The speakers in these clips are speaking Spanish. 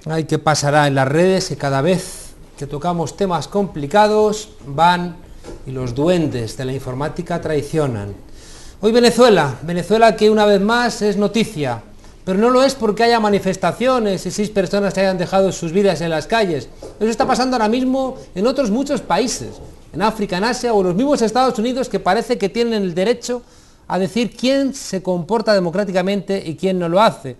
Ay, ¿qué pasará en las redes? Que cada vez que tocamos temas complicados van y los duendes de la informática traicionan. Hoy Venezuela que una vez más es noticia, pero no lo es porque haya manifestaciones y 6 personas que hayan dejado sus vidas en las calles. Eso está pasando ahora mismo en otros muchos países, en África, en Asia o en los mismos Estados Unidos, que parece que tienen el derecho a decir quién se comporta democráticamente y quién no lo hace.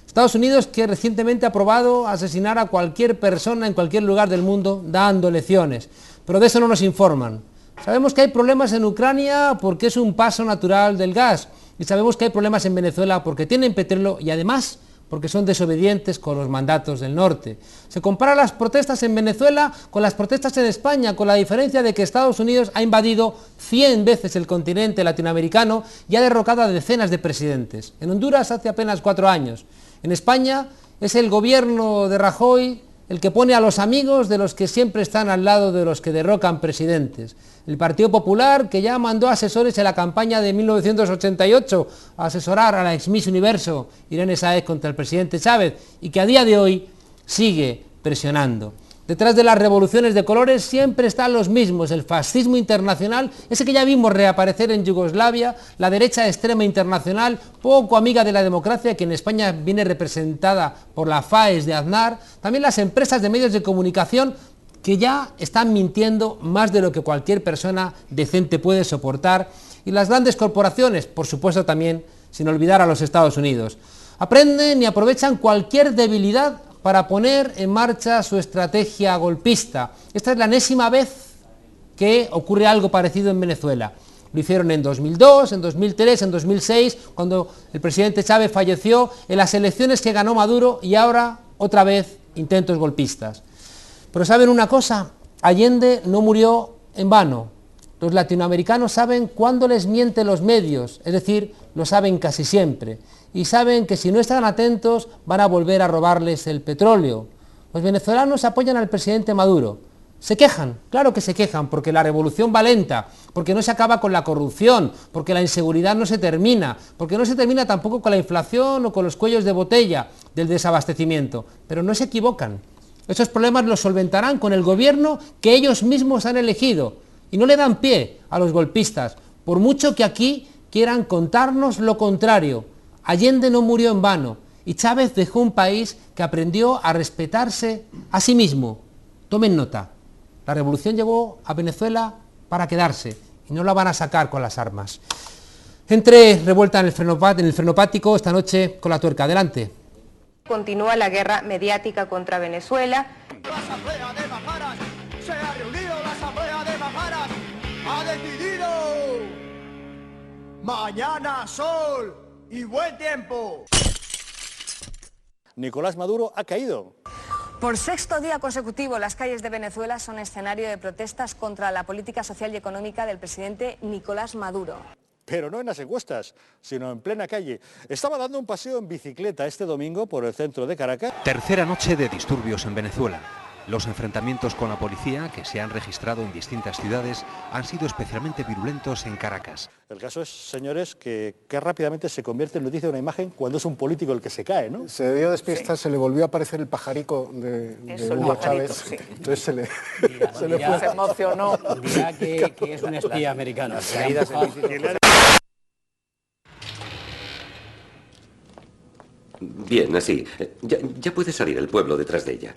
Estados Unidos, que recientemente ha aprobado asesinar a cualquier persona en cualquier lugar del mundo dando lecciones, pero de eso no nos informan. Sabemos que hay problemas en Ucrania porque es un paso natural del gas, y sabemos que hay problemas en Venezuela porque tienen petróleo y además porque son desobedientes con los mandatos del norte. Se compara las protestas en Venezuela con las protestas en España, con la diferencia de que Estados Unidos ha invadido 100 veces el continente latinoamericano y ha derrocado a decenas de presidentes. En Honduras hace apenas 4 años. En España es el gobierno de Rajoy el que pone a los amigos de los que siempre están al lado de los que derrocan presidentes. El Partido Popular, que ya mandó asesores en la campaña de 1988 a asesorar a la ex Miss Universo Irene Sáez contra el presidente Chávez y que a día de hoy sigue presionando. Detrás de las revoluciones de colores siempre están los mismos, el fascismo internacional, ese que ya vimos reaparecer en Yugoslavia, la derecha extrema internacional, poco amiga de la democracia, que en España viene representada por la FAES de Aznar, también las empresas de medios de comunicación que ya están mintiendo más de lo que cualquier persona decente puede soportar, y las grandes corporaciones, por supuesto también, sin olvidar a los Estados Unidos. Aprenden y aprovechan cualquier debilidad para poner en marcha su estrategia golpista. Esta es la enésima vez que ocurre algo parecido en Venezuela. Lo hicieron en 2002, en 2003, en 2006, cuando el presidente Chávez falleció, en las elecciones que ganó Maduro, y ahora, otra vez, intentos golpistas. Pero ¿saben una cosa? Allende no murió en vano. Los latinoamericanos saben cuándo les mienten los medios, es decir, lo saben casi siempre. Y saben que si no están atentos van a volver a robarles el petróleo. Los venezolanos apoyan al presidente Maduro. Se quejan, claro que se quejan, porque la revolución va lenta, porque no se acaba con la corrupción, porque la inseguridad no se termina, porque no se termina tampoco con la inflación o con los cuellos de botella del desabastecimiento. Pero no se equivocan. Esos problemas los solventarán con el gobierno que ellos mismos han elegido y no le dan pie a los golpistas, por mucho que aquí quieran contarnos lo contrario. Allende no murió en vano y Chávez dejó un país que aprendió a respetarse a sí mismo. Tomen nota, la revolución llegó a Venezuela para quedarse y no la van a sacar con las armas. Entre revuelta en el frenopático esta noche con la tuerca. Adelante. Continúa la guerra mediática contra Venezuela. La Asamblea de Majaras, se ha reunido la Asamblea de Majaras, ha decidido mañana sol y buen tiempo. Nicolás Maduro ha caído. Por 6º día consecutivo, las calles de Venezuela son escenario de protestas contra la política social y económica del presidente Nicolás Maduro. Pero no en las encuestas, sino en plena calle. Estaba dando un paseo en bicicleta este domingo por el centro de Caracas. Tercera noche de disturbios en Venezuela. Los enfrentamientos con la policía, que se han registrado en distintas ciudades, han sido especialmente virulentos en Caracas. El caso es, señores, que rápidamente se convierte en noticia una imagen cuando es un político el que se cae, ¿no? Se debió despistar, sí. Se le volvió a aparecer el pajarico de Hugo Chávez. Sí. Entonces se le fue. Se emocionó. Dirá que es un espía americano. Bien, así. Ya puede salir el pueblo detrás de ella.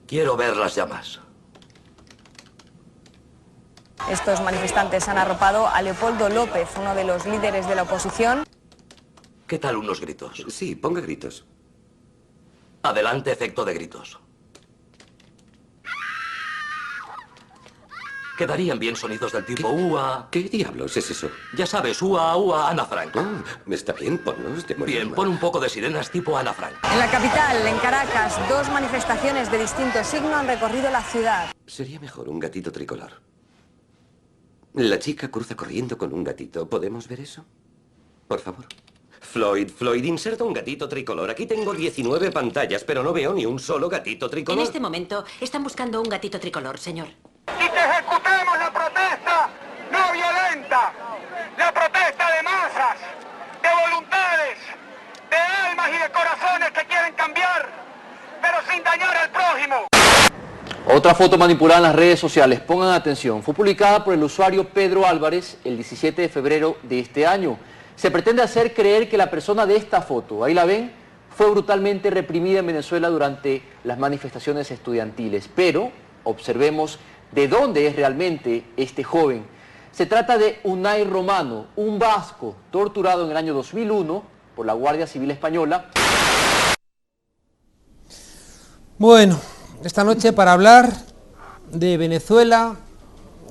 Quiero ver las llamas. Estos manifestantes han arropado a Leopoldo López, uno de los líderes de la oposición. ¿Qué tal unos gritos? Sí, ponga gritos. Adelante, efecto de gritos. Quedarían bien sonidos del tipo ua. ¿Qué diablos es eso? Ya sabes, ua, ua, Ana Frank. Oh, está bien, ponnos de Bien, pon un poco de sirenas tipo Ana Frank. En la capital, en Caracas, 2 manifestaciones de distinto signo han recorrido la ciudad. Sería mejor un gatito tricolor. La chica cruza corriendo con un gatito. ¿Podemos ver eso? Por favor. Floyd, inserta un gatito tricolor. Aquí tengo 19 pantallas, pero no veo ni un solo gatito tricolor. En este momento están buscando un gatito tricolor, señor. ¡Y que ejecutemos la protesta no violenta, la protesta de masas, de voluntades, de almas y de corazones que quieren cambiar, pero sin dañar al prójimo. Otra foto manipulada en las redes sociales, pongan atención, fue publicada por el usuario Pedro Álvarez el 17 de febrero de este año. Se pretende hacer creer que la persona de esta foto, ahí la ven, fue brutalmente reprimida en Venezuela durante las manifestaciones estudiantiles. Pero observemos de dónde es realmente este joven. Se trata de Unai Romano, un vasco torturado en el año 2001 por la Guardia Civil Española. Bueno, esta noche para hablar de Venezuela,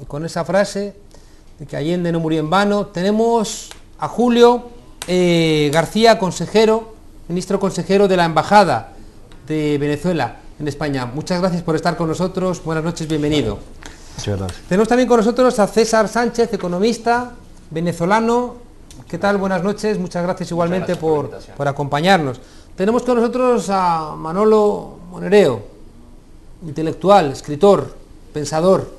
con esa frase de que Allende no murió en vano, tenemos a Julio García, ministro consejero de la Embajada de Venezuela en España. Muchas gracias por estar con nosotros, buenas noches, bienvenido. Muchas gracias. Tenemos también con nosotros a César Sánchez, economista venezolano. ¿Qué tal? Buenas noches, muchas gracias igualmente por acompañarnos. Tenemos con nosotros a Manolo Monereo, intelectual, escritor, pensador.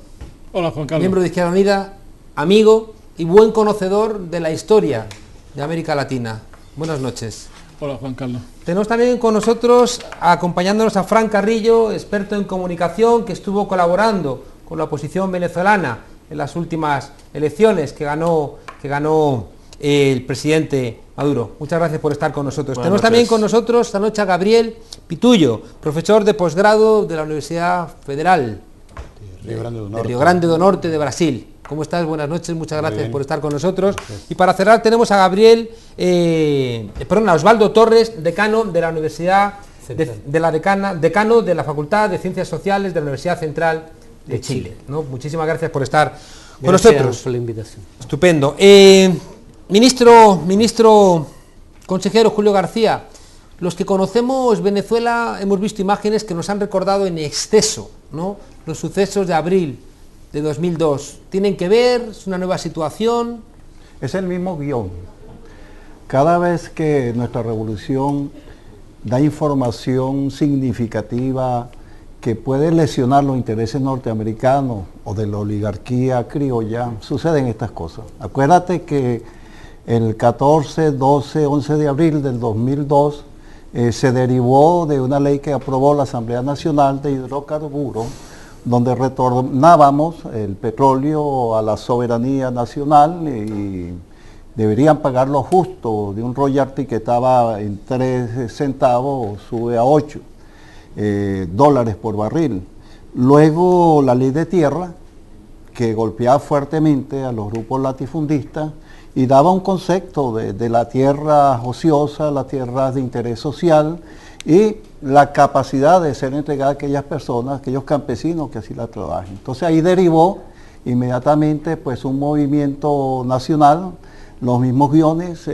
Hola, Juan Carlos. Miembro de Izquierda Unida, amigo y buen conocedor de la historia de América Latina. Buenas noches. Hola, Juan Carlos. Tenemos también con nosotros, acompañándonos, a Fran Carrillo, experto en comunicación, que estuvo colaborando con la oposición venezolana en las últimas elecciones que ganó el presidente Maduro. Muchas gracias por estar con nosotros. Tenemos también con nosotros esta noche a Gabriel Pitullo, profesor de posgrado de la Universidad Federal de Río Grande do Norte de Brasil. ¿Cómo estás? Buenas noches, muchas gracias por estar con nosotros. Y para cerrar tenemos a Osvaldo Torres, decano de la Universidad, decano de la Facultad de Ciencias Sociales de la Universidad Central de Chile. ¿No? Muchísimas gracias por estar con nosotros. Gracias por la invitación. Estupendo. Ministro consejero Julio García, los que conocemos Venezuela hemos visto imágenes que nos han recordado en exceso, ¿no?, los sucesos de abril de 2002. ¿Tienen que ver? ¿Es una nueva situación? Es el mismo guión. Cada vez que nuestra revolución da información significativa que puede lesionar los intereses norteamericanos o de la oligarquía criolla, suceden estas cosas. Acuérdate que el 14, 12, 11 de abril del 2002 se derivó de una ley que aprobó la Asamblea Nacional de Hidrocarburos, donde retornábamos el petróleo a la soberanía nacional y deberían pagar lo justo de un royalty que estaba en 3 centavos, sube a 8 dólares por barril. Luego la ley de tierra, que golpeaba fuertemente a los grupos latifundistas y daba un concepto de la tierra ociosa, la tierra de interés social y la capacidad de ser entregada a aquellas personas, aquellos campesinos que así la trabajan. Entonces ahí derivó inmediatamente pues un movimiento nacional, los mismos guiones,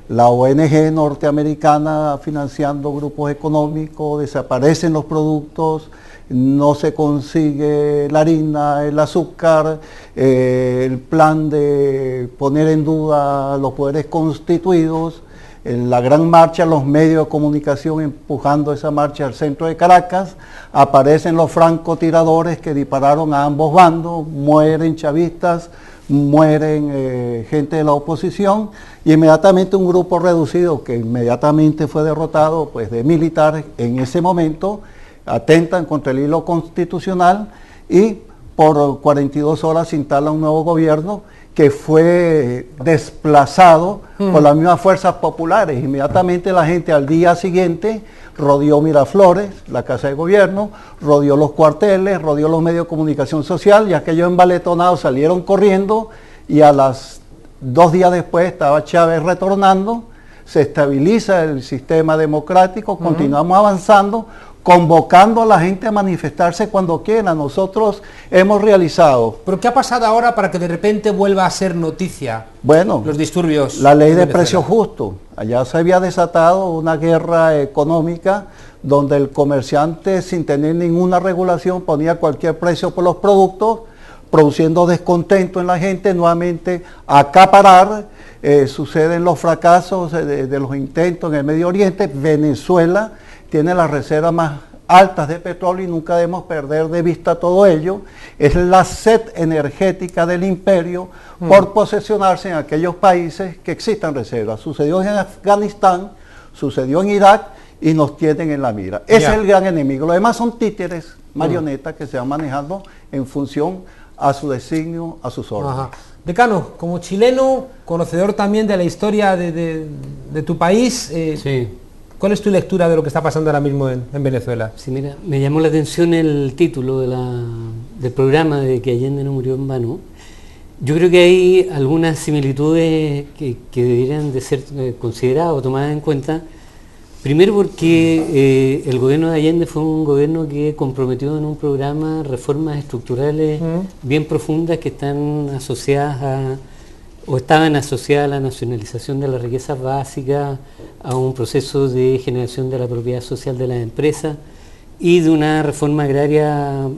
la ONG norteamericana financiando grupos económicos, desaparecen los productos, no se consigue la harina, el azúcar, el plan de poner en duda los poderes constituidos, en la gran marcha, los medios de comunicación empujando esa marcha al centro de Caracas, aparecen los francotiradores que dispararon a ambos bandos, mueren chavistas, mueren gente de la oposición, y inmediatamente un grupo reducido que inmediatamente fue derrotado pues de militares en ese momento, atentan contra el hilo constitucional y por 42 horas se instala un nuevo gobierno que fue desplazado por las mismas fuerzas populares. Inmediatamente la gente al día siguiente rodeó Miraflores, la casa de gobierno, rodeó los cuarteles, rodeó los medios de comunicación social y aquellos embaletonados salieron corriendo y a las 2 días después estaba Chávez retornando, se estabiliza el sistema democrático, continuamos avanzando, convocando a la gente a manifestarse cuando quiera. Nosotros hemos realizado... ¿Pero qué ha pasado ahora para que de repente vuelva a ser noticia? Bueno, los disturbios. La ley de precio justo. Allá se había desatado una guerra económica donde el comerciante, sin tener ninguna regulación, ponía cualquier precio por los productos, produciendo descontento en la gente, nuevamente acaparar. Suceden los fracasos de los intentos en el Medio Oriente. Venezuela tiene la reserva más altas de petróleo y nunca debemos perder de vista todo ello, es la sed energética del imperio por posesionarse en aquellos países que existan reservas. Sucedió en Afganistán, sucedió en Irak y nos tienen en la mira. Ese es el gran enemigo. Los demás son títeres, marionetas que se van manejando en función a su designio, a sus órdenes. Ajá. Decano, como chileno, conocedor también de la historia de tu país, ¿cuál es tu lectura de lo que está pasando ahora mismo en Venezuela? Sí, mira, me llamó la atención el título del programa de que Allende no murió en vano. Yo creo que hay algunas similitudes que deberían de ser consideradas o tomadas en cuenta. Primero porque el gobierno de Allende fue un gobierno que comprometió en un programa reformas estructurales bien profundas que están asociadas o estaban asociadas a la nacionalización de las riquezas básicas, a un proceso de generación de la propiedad social de las empresas y de una reforma agraria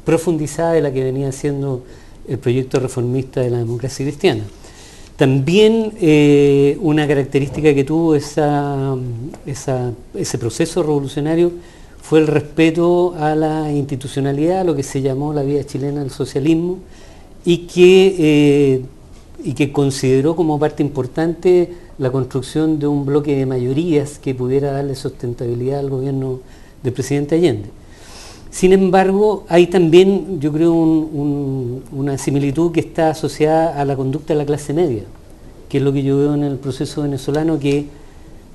profundizada de la que venía siendo el proyecto reformista de la democracia cristiana. También una característica que tuvo ese proceso revolucionario fue el respeto a la institucionalidad, lo que se llamó la vida chilena del socialismo, y que consideró como parte importante la construcción de un bloque de mayorías que pudiera darle sustentabilidad al gobierno del presidente Allende. Sin embargo, hay también, yo creo, una similitud que está asociada a la conducta de la clase media, que es lo que yo veo en el proceso venezolano, que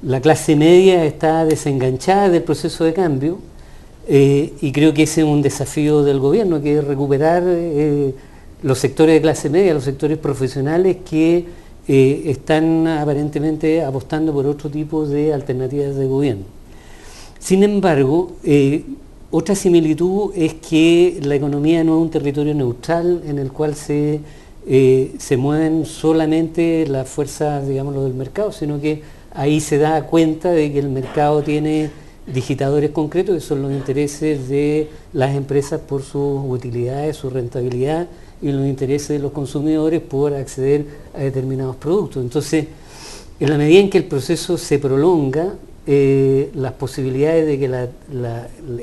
la clase media está desenganchada del proceso de cambio, y creo que ese es un desafío del gobierno, que es recuperar los sectores de clase media, los sectores profesionales que están aparentemente apostando por otro tipo de alternativas de gobierno. Sin embargo, otra similitud es que la economía no es un territorio neutral en el cual se mueven solamente las fuerzas, digámoslo, del mercado, sino que ahí se da cuenta de que el mercado tiene digitadores concretos, que son los intereses de las empresas por sus utilidades, su rentabilidad, y los intereses de los consumidores por acceder a determinados productos. Entonces, en la medida en que el proceso se prolonga, las posibilidades de que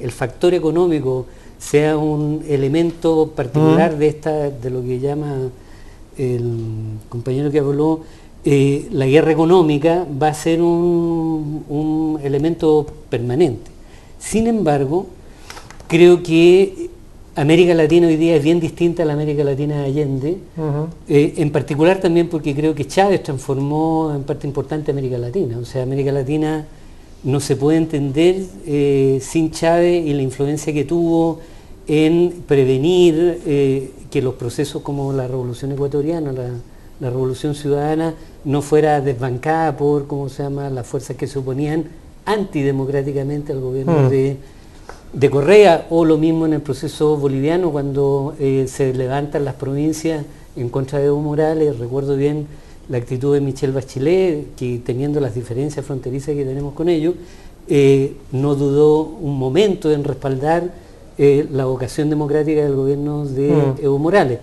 el factor económico sea un elemento particular de lo que llama el compañero que habló, la guerra económica va a ser un elemento permanente. Sin embargo, creo que América Latina hoy día es bien distinta a la América Latina de Allende, en particular también porque creo que Chávez transformó en parte importante América Latina. O sea, América Latina no se puede entender sin Chávez y la influencia que tuvo en prevenir que los procesos como la Revolución Ecuatoriana, la Revolución Ciudadana, no fuera desbancada por, ¿cómo se llama?, las fuerzas que se oponían antidemocráticamente al gobierno de Correa, o lo mismo en el proceso boliviano cuando se levantan las provincias en contra de Evo Morales. Recuerdo bien la actitud de Michelle Bachelet, que teniendo las diferencias fronterizas que tenemos con ellos, no dudó un momento en respaldar la vocación democrática del gobierno de Evo Morales.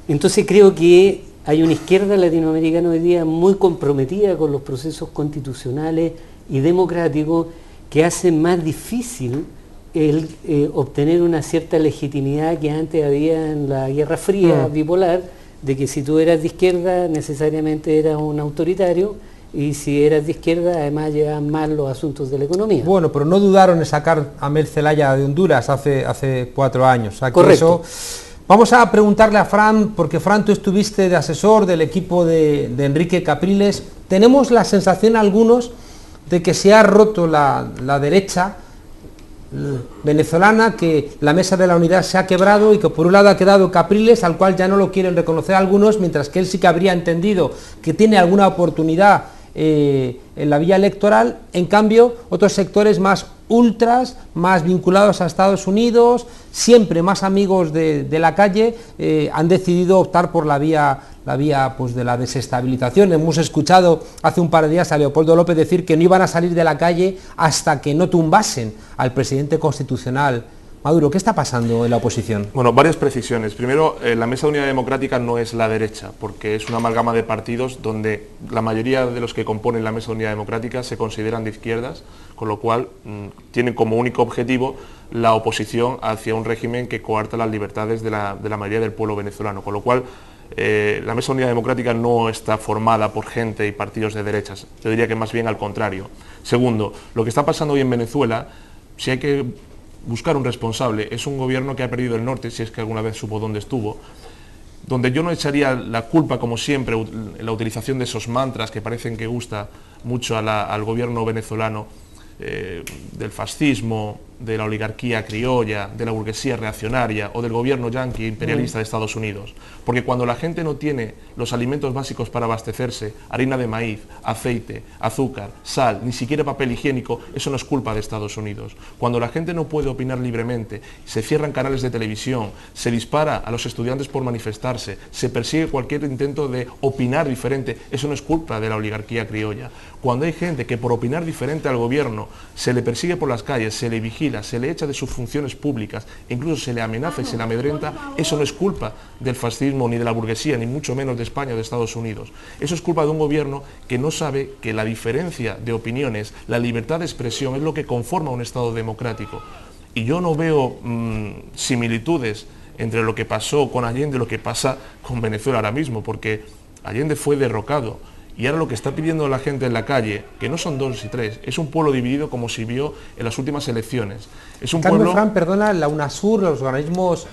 Entonces creo que hay una izquierda latinoamericana hoy día muy comprometida con los procesos constitucionales y democráticos que hacen más difícil el obtener una cierta legitimidad que antes había en la Guerra Fría bipolar, de que si tú eras de izquierda necesariamente eras un autoritario, y si eras de izquierda además llevaban mal los asuntos de la economía. Bueno, pero no dudaron en sacar a Mel Zelaya de Honduras hace 4 años. O sea, correcto. Vamos a preguntarle a Fran, porque Fran, tú estuviste de asesor del equipo de Enrique Capriles. Tenemos la sensación algunos de que se ha roto la derecha venezolana, que la mesa de la unidad se ha quebrado y que por un lado ha quedado Capriles, al cual ya no lo quieren reconocer algunos, mientras que él sí que habría entendido que tiene alguna oportunidad en la vía electoral. En cambio, otros sectores más ultras, más vinculados a Estados Unidos, siempre más amigos de la calle, han decidido optar por la vía pues, de la desestabilización. Hemos escuchado hace un par de días a Leopoldo López decir que no iban a salir de la calle hasta que no tumbasen al presidente constitucional Maduro, ¿qué está pasando en la oposición? Bueno, varias precisiones. Primero, la Mesa de Unidad Democrática no es la derecha, porque es una amalgama de partidos donde la mayoría de los que componen la Mesa de Unidad Democrática se consideran de izquierdas, con lo cual tienen como único objetivo la oposición hacia un régimen que coarta las libertades de la mayoría del pueblo venezolano, con lo cual la Mesa de Unidad Democrática no está formada por gente y partidos de derechas, yo diría que más bien al contrario. Segundo, lo que está pasando hoy en Venezuela, si hay que buscar un responsable, es un gobierno que ha perdido el norte, si es que alguna vez supo dónde estuvo, donde yo no echaría la culpa, como siempre, en la utilización de esos mantras que parecen que gusta mucho al gobierno venezolano, del fascismo, de la oligarquía criolla, de la burguesía reaccionaria o del gobierno yanqui imperialista de Estados Unidos. Porque cuando la gente no tiene los alimentos básicos para abastecerse, harina de maíz, aceite, azúcar, sal, ni siquiera papel higiénico, eso no es culpa de Estados Unidos. Cuando la gente no puede opinar libremente, se cierran canales de televisión, se dispara a los estudiantes por manifestarse, se persigue cualquier intento de opinar diferente, eso no es culpa de la oligarquía criolla. Cuando hay gente que por opinar diferente al gobierno se le persigue por las calles, se le vigila, se le echa de sus funciones públicas, e incluso se le amenaza y se le amedrenta, eso no es culpa del fascismo ni de la burguesía, ni mucho menos de España o de Estados Unidos. Eso es culpa de un gobierno que no sabe que la diferencia de opiniones, la libertad de expresión es lo que conforma un Estado democrático. Y yo no veo similitudes entre lo que pasó con Allende y lo que pasa con Venezuela ahora mismo, porque Allende fue derrocado. Y ahora lo que está pidiendo la gente en la calle, que no son 2 y 3, es un pueblo dividido como se vio en las últimas elecciones. Es un pueblo... Fran, perdona, la UNASUR, los organismos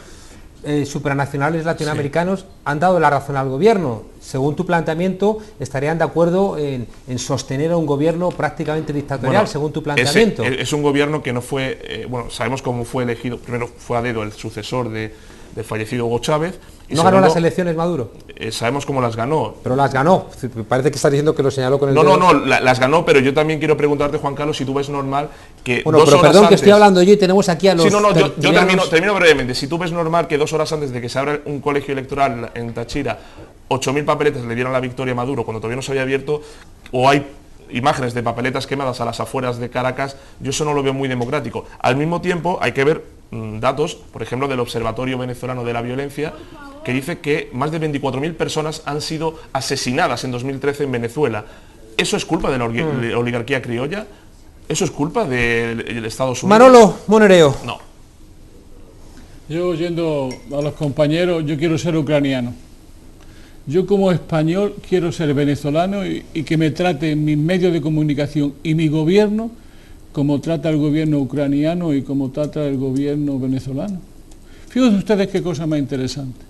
supranacionales latinoamericanos han dado la razón al gobierno. Según tu planteamiento, estarían de acuerdo en sostener a un gobierno prácticamente dictatorial, bueno, según tu planteamiento. Es un gobierno que no fue, bueno, sabemos cómo fue elegido, primero fue a dedo el sucesor del fallecido Hugo Chávez. Y ¿no ganó las elecciones Maduro? Sabemos cómo las ganó. Pero las ganó. Parece que estás diciendo que lo señaló con el dedo. No, las ganó, pero yo también quiero preguntarte, Juan Carlos, si tú ves normal que bueno, 2 pero horas perdón, antes... que estoy hablando yo y tenemos aquí a los... Sí, yo termino brevemente. Si tú ves normal que 2 horas antes de que se abra un colegio electoral en Táchira, 8.000 papeletas le dieron la victoria a Maduro cuando todavía no se había abierto, o hay imágenes de papeletas quemadas a las afueras de Caracas, yo eso no lo veo muy democrático. Al mismo tiempo hay que ver datos, por ejemplo, del Observatorio Venezolano de la Violencia, que dice que más de 24.000 personas han sido asesinadas en 2013 en Venezuela. ¿Eso es culpa de la oligarquía criolla? ¿Eso es culpa de Estados Unidos? Manolo Monereo. No. Yo, oyendo a los compañeros, yo quiero ser ucraniano. Yo como español quiero ser venezolano y que me traten mis medios de comunicación y mi gobierno como trata el gobierno ucraniano y como trata el gobierno venezolano. Fíjense ustedes qué cosa más interesante.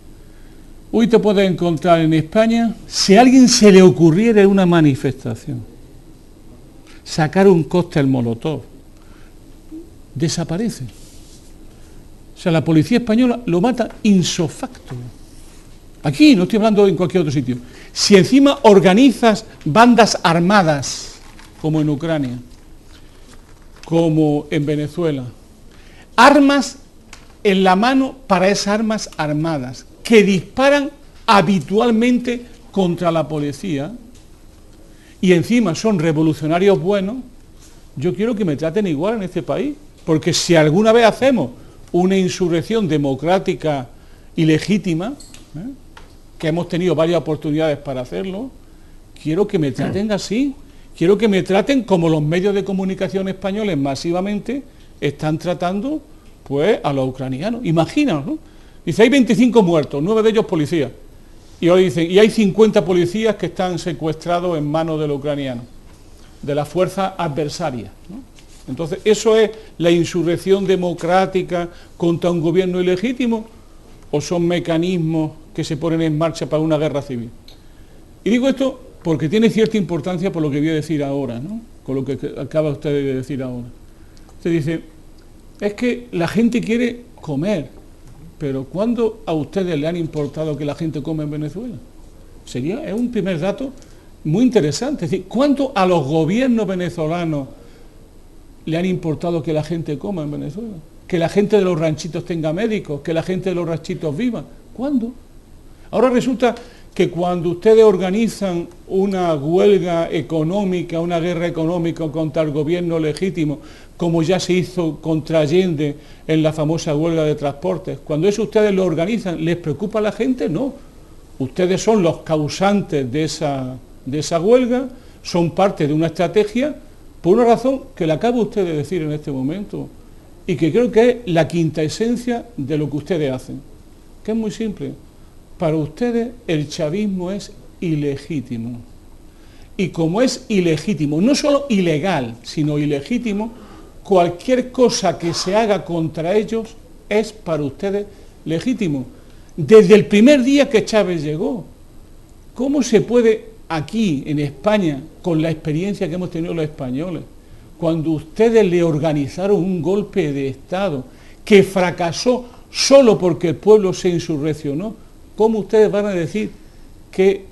Hoy te puedes encontrar en España, si a alguien se le ocurriera en una manifestación sacar un cóctel molotov, desaparece. O sea, la policía española lo mata ipso facto. Aquí, no estoy hablando en cualquier otro sitio. Si encima organizas bandas armadas, como en Ucrania, como en Venezuela, armas en la mano para esas armas armadas, que disparan habitualmente contra la policía, y encima son revolucionarios buenos, yo quiero que me traten igual en este país, porque si alguna vez hacemos una insurrección democrática y legítima, que hemos tenido varias oportunidades para hacerlo, quiero que me traten así, quiero que me traten como los medios de comunicación españoles masivamente están tratando pues a los ucranianos. Imaginaos, ¿no? Dice, hay 25 muertos, 9 de ellos policías. Y hoy dicen, y hay 50 policías que están secuestrados en manos de los ucranianos, de las fuerzas adversarias, ¿no? Entonces, ¿eso es la insurrección democrática contra un gobierno ilegítimo? ¿O son mecanismos que se ponen en marcha para una guerra civil? Y digo esto porque tiene cierta importancia por lo que voy a decir ahora, ¿no? Con lo que acaba usted de decir ahora. Usted dice, es que la gente quiere comer, pero ¿cuándo a ustedes le han importado que la gente come en Venezuela? Es un primer dato muy interesante. Es decir, ¿cuánto a los gobiernos venezolanos le han importado que la gente coma en Venezuela? Que la gente de los ranchitos tenga médicos, que la gente de los ranchitos viva. ¿Cuándo? Ahora resulta que cuando ustedes organizan una huelga económica, una guerra económica contra el gobierno legítimo, como ya se hizo contra Allende en la famosa huelga de transportes. Cuando eso ustedes lo organizan, ¿les preocupa a la gente? No. Ustedes son los causantes de esa huelga, son parte de una estrategia, por una razón que le acabo a usted de decir en este momento, y que creo que es la quinta esencia de lo que ustedes hacen, que es muy simple. Para ustedes el chavismo es ilegítimo. Y como es ilegítimo, no solo ilegal, sino ilegítimo, cualquier cosa que se haga contra ellos es para ustedes legítimo. Desde el primer día que Chávez llegó, ¿cómo se puede aquí en España, con la experiencia que hemos tenido los españoles, cuando ustedes le organizaron un golpe de Estado que fracasó solo porque el pueblo se insurreccionó, cómo ustedes van a decir que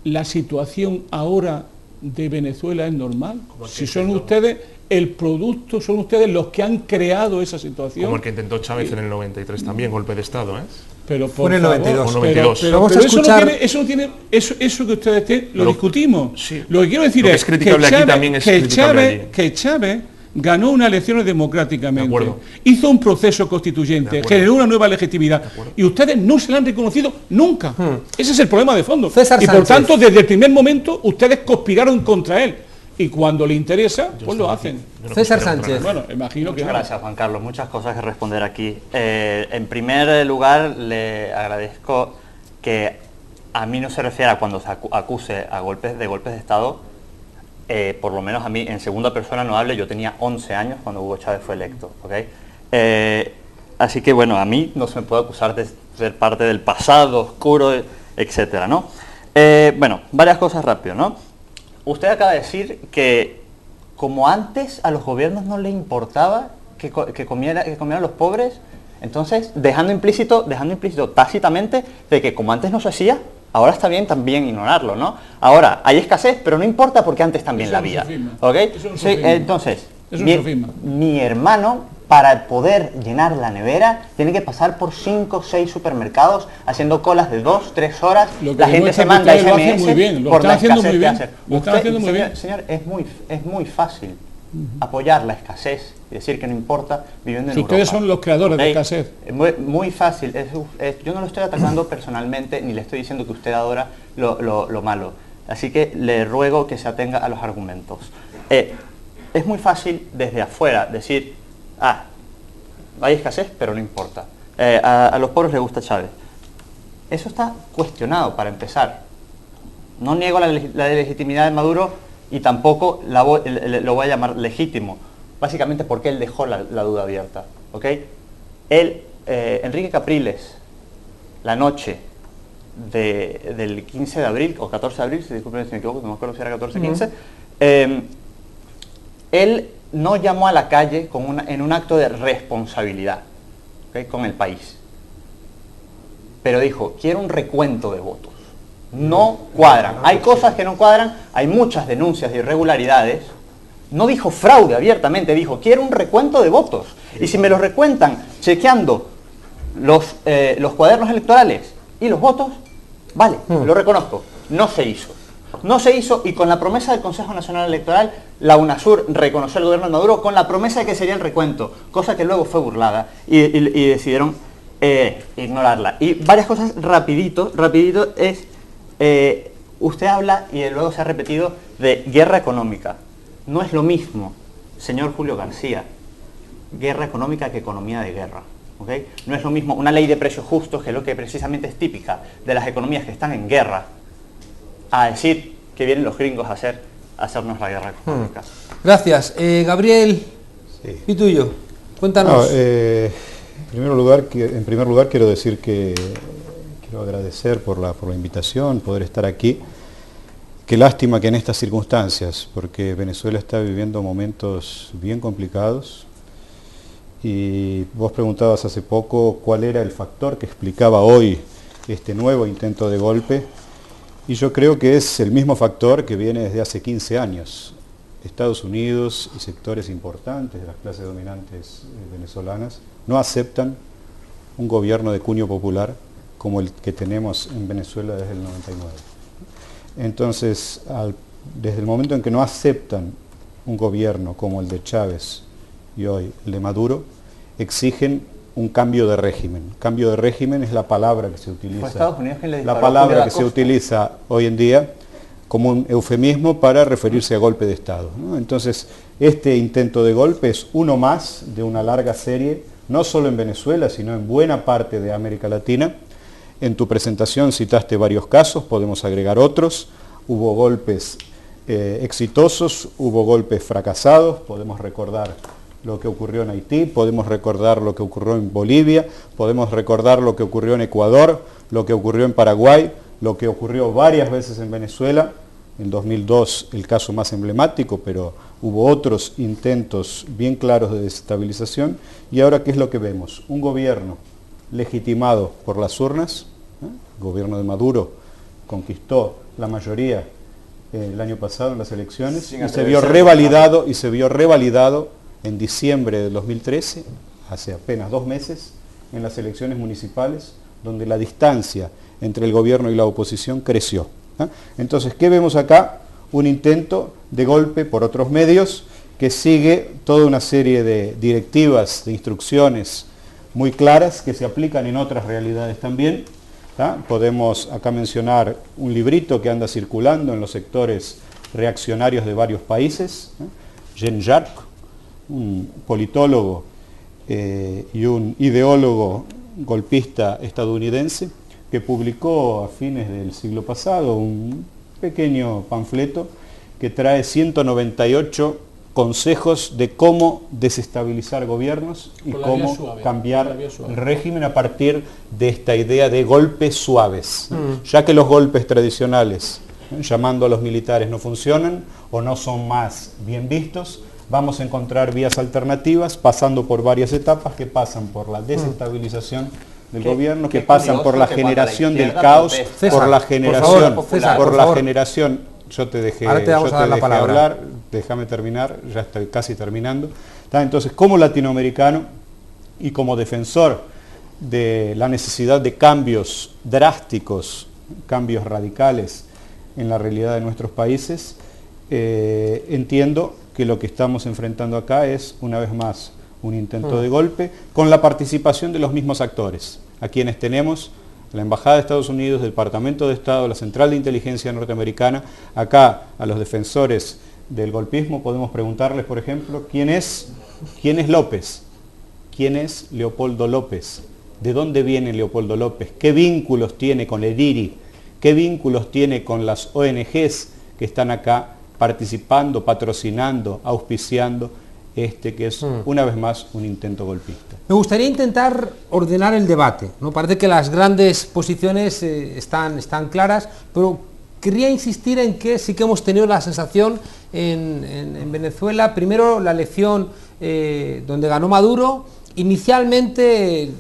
la situación ahora de Venezuela es normal? Si son ustedes el producto, son ustedes los que han creado esa situación. Como el que intentó Chávez en el 93 también, golpe de Estado, ¿eh? Pero por fue en el 92. Favor, 92. Pero eso no tiene, eso que ustedes tienen, lo discutimos. Sí. Lo que quiero decir es que Chávez ganó unas elecciones democráticamente, hizo un proceso constituyente, generó una nueva legitimidad, y ustedes no se la han reconocido nunca. Ese es el problema de fondo. César y por Sánchez. tanto, desde el primer momento, ustedes conspiraron contra él. Y cuando le interesa, pues lo hacen. César Sánchez. Bueno, imagino que... Muchas gracias, Juan Carlos. Muchas cosas que responder aquí. En primer lugar, le agradezco que a mí no se refiera cuando se acuse a golpes de Estado, por lo menos a mí, en segunda persona no hable. Yo tenía 11 años cuando Hugo Chávez fue electo, ¿okay? Así que, bueno, a mí no se me puede acusar de ser parte del pasado oscuro, etcétera, ¿no? Bueno, varias cosas rápido, ¿no? Usted acaba de decir que como antes a los gobiernos no les importaba que comieran los pobres, entonces dejando implícito tácitamente de que como antes no se hacía, ahora está bien también ignorarlo, ¿no? Ahora, hay escasez, pero no importa porque antes también la había. ¿Okay? Sí, entonces, mi hermano, para poder llenar la nevera, tiene que pasar por 5 o 6 supermercados haciendo colas de 2 o 3 horas. La gente se manda SMS por la escasez que hace. Usted, señor, es muy fácil apoyar la escasez y decir que no importa viviendo en Europa. Ustedes son los creadores de escasez. Muy fácil. Yo no lo estoy atacando personalmente, ni le estoy diciendo que usted adora lo malo. Así que le ruego que se atenga a los argumentos. Es muy fácil desde afuera decir, hay escasez, pero no importa. A los pobres les gusta Chávez. Eso está cuestionado, para empezar. No niego la legitimidad de Maduro y tampoco lo voy a llamar legítimo. Básicamente porque él dejó la duda abierta. ¿Okay? Enrique Capriles, la noche del 15 de abril, o 14 de abril, si disculpen si me equivoco, no me acuerdo si era 14 o 15, él no llamó a la calle en un acto de responsabilidad, ¿okay? Con el país. Pero dijo, quiero un recuento de votos. No cuadran. Hay cosas que no cuadran, hay muchas denuncias de irregularidades. No dijo fraude abiertamente, dijo, quiero un recuento de votos. Y si me los recuentan chequeando los cuadernos electorales y los votos, vale, lo reconozco. No se hizo. No se hizo, y con la promesa del Consejo Nacional Electoral, la UNASUR reconoció al gobierno de Maduro con la promesa de que sería el recuento, cosa que luego fue burlada y decidieron ignorarla. Y varias cosas rapidito es, usted habla, y luego se ha repetido, de guerra económica. No es lo mismo, señor Julio García, guerra económica que economía de guerra. ¿Okay? No es lo mismo una ley de precios justos, que es lo que precisamente es típica de las economías que están en guerra, a decir que vienen los gringos a hacernos la guerra económica. Gracias. Gabriel, ¿y tuyo? Cuéntanos. En primer lugar quiero decir que quiero agradecer por la invitación, poder estar aquí. Qué lástima que en estas circunstancias, porque Venezuela está viviendo momentos bien complicados, y vos preguntabas hace poco cuál era el factor que explicaba hoy este nuevo intento de golpe. Y yo creo que es el mismo factor que viene desde hace 15 años. Estados Unidos y sectores importantes de las clases dominantes venezolanas no aceptan un gobierno de cuño popular como el que tenemos en Venezuela desde el 99. Entonces, desde el momento en que no aceptan un gobierno como el de Chávez, y hoy el de Maduro, exigen un cambio de régimen. Cambio de régimen es la palabra que se utiliza. Fue Estados Unidos quien le disparó La palabra a Julio que se Acosta. utiliza hoy en día como un eufemismo para referirse a golpe de Estado, ¿no? Entonces, este intento de golpe es uno más de una larga serie, no solo en Venezuela, sino en buena parte de América Latina. En tu presentación citaste varios casos, podemos agregar otros. Hubo golpes exitosos, hubo golpes fracasados, podemos recordar lo que ocurrió en Haití, podemos recordar lo que ocurrió en Bolivia, podemos recordar lo que ocurrió en Ecuador, lo que ocurrió en Paraguay, lo que ocurrió varias veces en Venezuela. En 2002 el caso más emblemático, pero hubo otros intentos bien claros de desestabilización. Y ahora, ¿qué es lo que vemos? Un gobierno legitimado por las urnas, el gobierno de Maduro conquistó la mayoría el año pasado en las elecciones y se vio revalidado en diciembre de 2013, hace apenas 2 meses, en las elecciones municipales, donde la distancia entre el gobierno y la oposición creció. Entonces, ¿qué vemos acá? Un intento de golpe por otros medios que sigue toda una serie de directivas, de instrucciones muy claras que se aplican en otras realidades también. Podemos acá mencionar un librito que anda circulando en los sectores reaccionarios de varios países. Jean-Jacques, un politólogo y un ideólogo golpista estadounidense, que publicó a fines del siglo pasado un pequeño panfleto que trae 198 consejos de cómo desestabilizar gobiernos y cómo cambiar el régimen a partir de esta idea de golpes suaves. Ya que los golpes tradicionales, llamando a los militares, no funcionan o no son más bien vistos, vamos a encontrar vías alternativas pasando por varias etapas que pasan por la desestabilización del gobierno, que pasan por la generación del caos, por la generación, yo te dejé, hablar, déjame terminar, ya estoy casi terminando. Entonces, como latinoamericano y como defensor de la necesidad de cambios drásticos, cambios radicales en la realidad de nuestros países, entiendo que lo que estamos enfrentando acá es, una vez más, un intento de golpe con la participación de los mismos actores, a quienes tenemos la Embajada de Estados Unidos, el Departamento de Estado, la Central de Inteligencia Norteamericana. Acá, a los defensores del golpismo podemos preguntarles, por ejemplo, ¿quién es López? ¿Quién es Leopoldo López? ¿De dónde viene Leopoldo López? ¿Qué vínculos tiene con el IRI? ¿Qué vínculos tiene con las ONGs que están acá participando, patrocinando, auspiciando que es, una vez más, un intento golpista? Me gustaría intentar ordenar el debate, ¿no? Parece que las grandes posiciones están claras, pero quería insistir en que sí que hemos tenido la sensación en Venezuela, primero la elección donde ganó Maduro. Inicialmente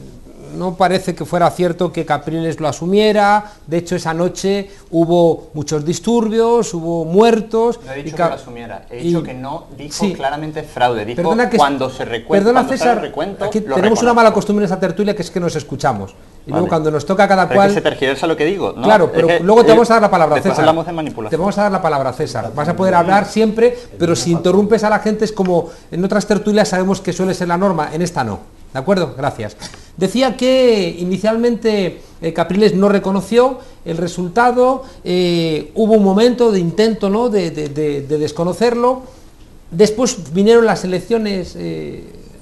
no parece que fuera cierto que Capriles lo asumiera. De hecho, esa noche hubo muchos disturbios, hubo muertos. No he dicho que lo asumiera, he dicho que no dijo claramente fraude, dijo cuando se recuenta. Perdona, César, aquí tenemos una mala costumbre en esa tertulia, que es que nos escuchamos. Y luego cuando nos toca a cada cual... Es que se tergiversa lo que digo, ¿no? Claro, pero luego te vamos a dar la palabra, César. Hablamos de manipulación. Te vamos a dar la palabra, César. Vas a poder hablar siempre, pero si interrumpes a la gente es como en otras tertulias sabemos que suele ser la norma, en esta no. ¿De acuerdo? Gracias. Decía que inicialmente Capriles no reconoció el resultado, hubo un momento de intento, ¿no?, de desconocerlo. Después vinieron las elecciones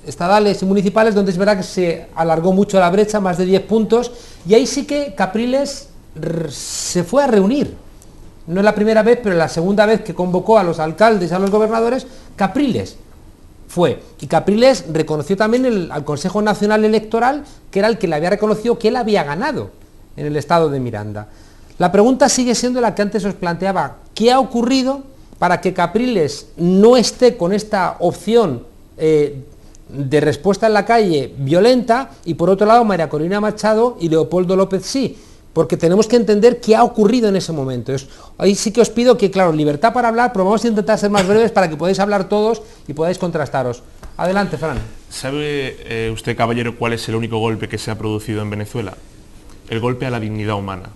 estadales y municipales, donde es verdad que se alargó mucho la brecha, más de 10 puntos, y ahí sí que Capriles se fue a reunir. No es la primera vez, pero la segunda vez que convocó a los alcaldes y a los gobernadores, Capriles fue. Y Capriles reconoció también al Consejo Nacional Electoral, que era el que le había reconocido que él había ganado en el estado de Miranda. La pregunta sigue siendo la que antes os planteaba: ¿qué ha ocurrido para que Capriles no esté con esta opción de respuesta en la calle violenta, y por otro lado María Corina Machado y Leopoldo López sí? Porque tenemos que entender qué ha ocurrido en ese momento. Ahí sí que os pido que, claro, libertad para hablar, pero vamos a intentar ser más breves para que podáis hablar todos y podáis contrastaros. Adelante, Fran. ¿Sabe usted, caballero, cuál es el único golpe que se ha producido en Venezuela? El golpe a la dignidad humana.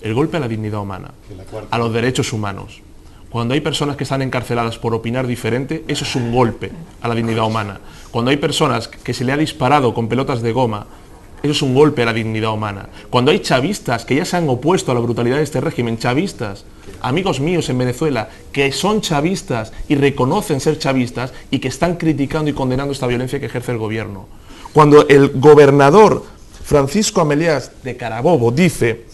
El golpe a la dignidad humana, a los derechos humanos. Cuando hay personas que están encarceladas por opinar diferente, eso es un golpe a la dignidad humana. Cuando hay personas que se le ha disparado con pelotas de goma, eso es un golpe a la dignidad humana. Cuando hay chavistas que ya se han opuesto a la brutalidad de este régimen, chavistas, amigos míos en Venezuela, que son chavistas y reconocen ser chavistas y que están criticando y condenando esta violencia que ejerce el gobierno. Cuando el gobernador Francisco Amelias de Carabobo dice: